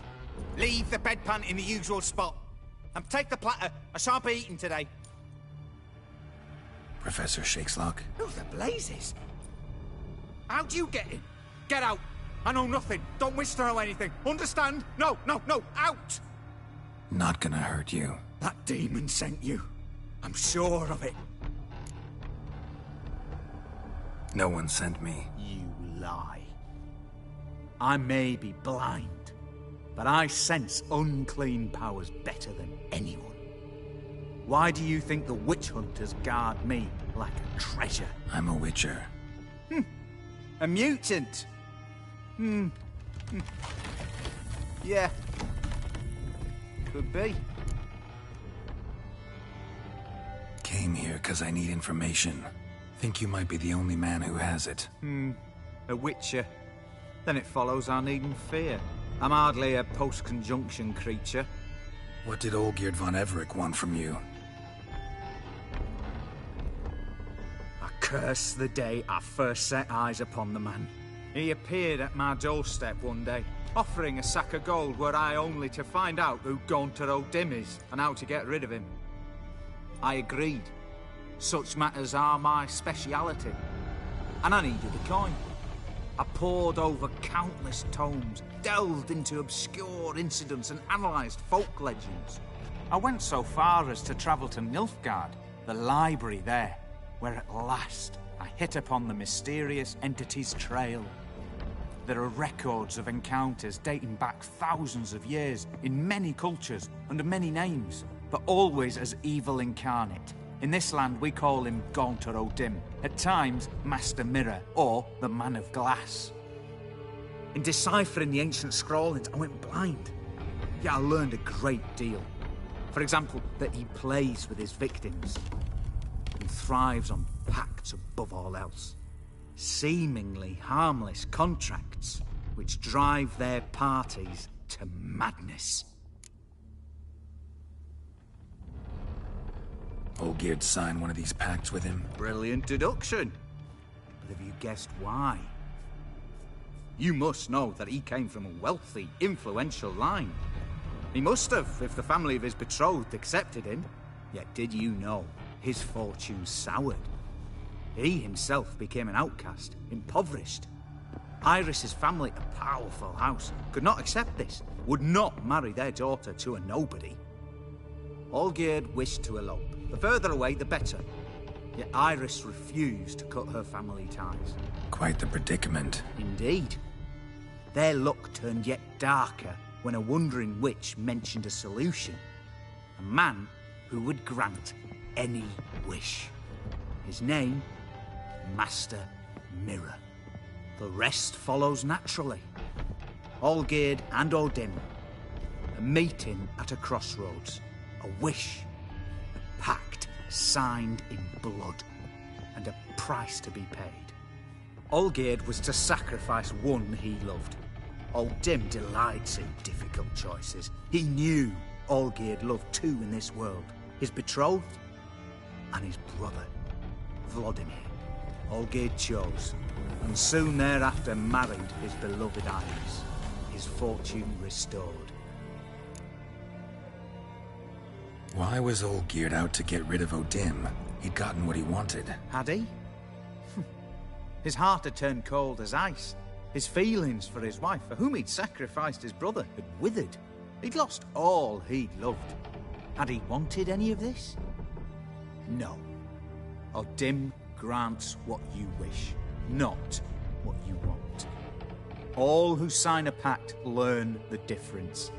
Leave the bedpan in the usual spot. And take the platter. I shan't be eating today. Professor Shakeslock? Who the blazes? How'd you get in? Get out. I know nothing. Don't wish to know anything. Understand? No, no, no. Out! Not gonna hurt you. That demon sent you. I'm sure of it. No one sent me. You lie. I may be blind, but I sense unclean powers better than anyone. Why do you think the witch hunters guard me like a treasure? I'm a witcher. A mutant? Yeah. Could be. Came here because I need information. Think you might be the only man who has it. A witcher. Then it follows I needn't fear. I'm hardly a post-conjunction creature. What did Olgierd von Everec want from you? I curse the day I first set eyes upon the man. He appeared at my doorstep one day, offering a sack of gold were I only to find out who Gaunter O'Dim is and how to get rid of him. I agreed. Such matters are my speciality. And I needed a coin. I pored over countless tomes, delved into obscure incidents and analysed folk legends. I went so far as to travel to Nilfgaard, the library there, where at last I hit upon the mysterious entity's trail. There are records of encounters dating back thousands of years in many cultures under many names, but always as evil incarnate. In this land, we call him Gaunter O'Dim, at times Master Mirror, or the Man of Glass. In deciphering the ancient scrawlings, I went blind. Yet I learned a great deal. For example, that he plays with his victims and thrives on pacts above all else. Seemingly harmless contracts which drive their parties to madness. Olgierd signed one of these pacts with him? Brilliant deduction. But have you guessed why? You must know that he came from a wealthy, influential line. He must have, if the family of his betrothed accepted him. Yet did you know his fortune soured? He himself became an outcast, impoverished. Iris's family, a powerful house, could not accept this, would not marry their daughter to a nobody. Olgierd wished to elope. The further away, the better. Yet Iris refused to cut her family ties. Quite the predicament. Indeed. Their luck turned yet darker when a wandering witch mentioned a solution. A man who would grant any wish. His name, Master Mirror. The rest follows naturally. Olgierd and O'Dim. A meeting at a crossroads. A wish. A pact. signed in blood, and a price to be paid. Olgierd was to sacrifice one he loved. Old Dim delights in difficult choices. He knew Olgierd loved two in this world, his betrothed and his brother, Vladimir. Olgierd chose, and soon thereafter married his beloved Iris, his fortune restored. Why was Olgierd out to get rid of Odim? He'd gotten what he wanted. Had he? His heart had turned cold as ice. His feelings for his wife, for whom he'd sacrificed his brother, had withered. He'd lost all he'd loved. Had he wanted any of this? No. Odim grants what you wish, not what you want. All who sign a pact learn the difference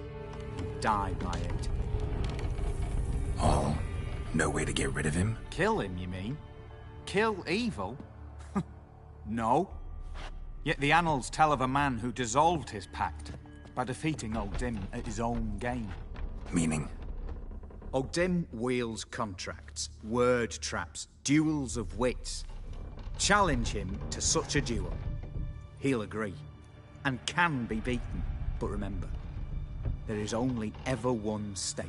and die by it. All? No way to get rid of him? Kill him, you mean? Kill evil? No. Yet the annals tell of a man who dissolved his pact by defeating Odim at his own game. Meaning? Odim wields contracts, word traps, duels of wits. Challenge him to such a duel. He'll agree, and can be beaten. But remember, there is only ever one stake.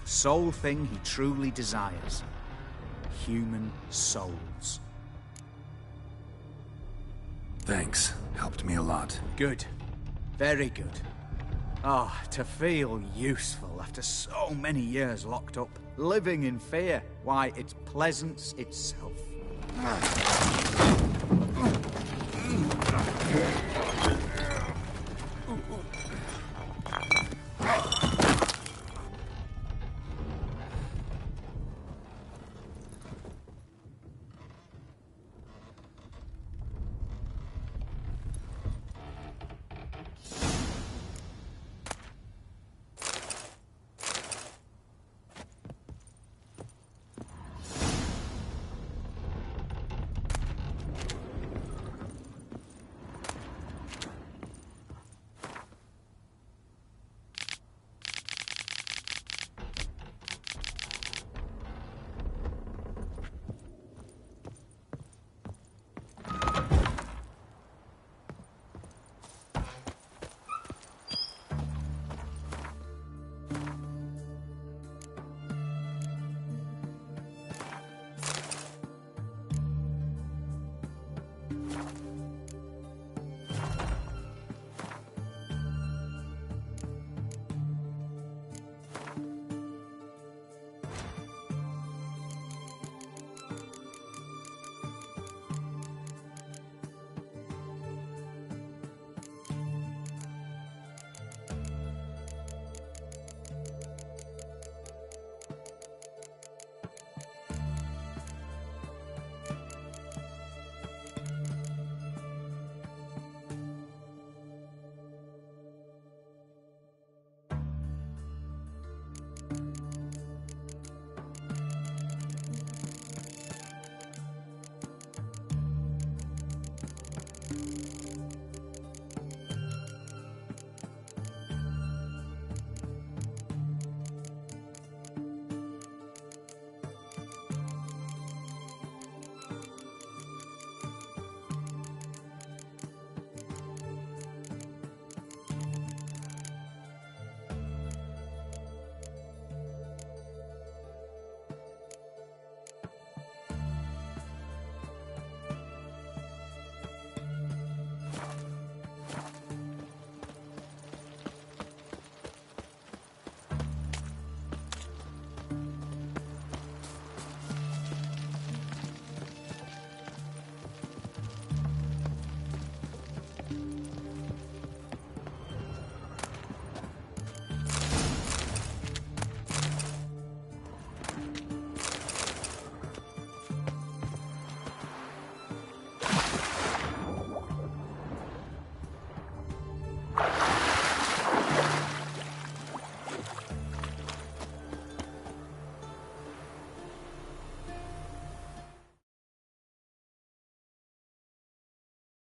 The sole thing he truly desires. Human souls. Thanks. Helped me a lot. Good. Very good. Oh, to feel useful after so many years locked up, living in fear. Why, it's pleasance itself.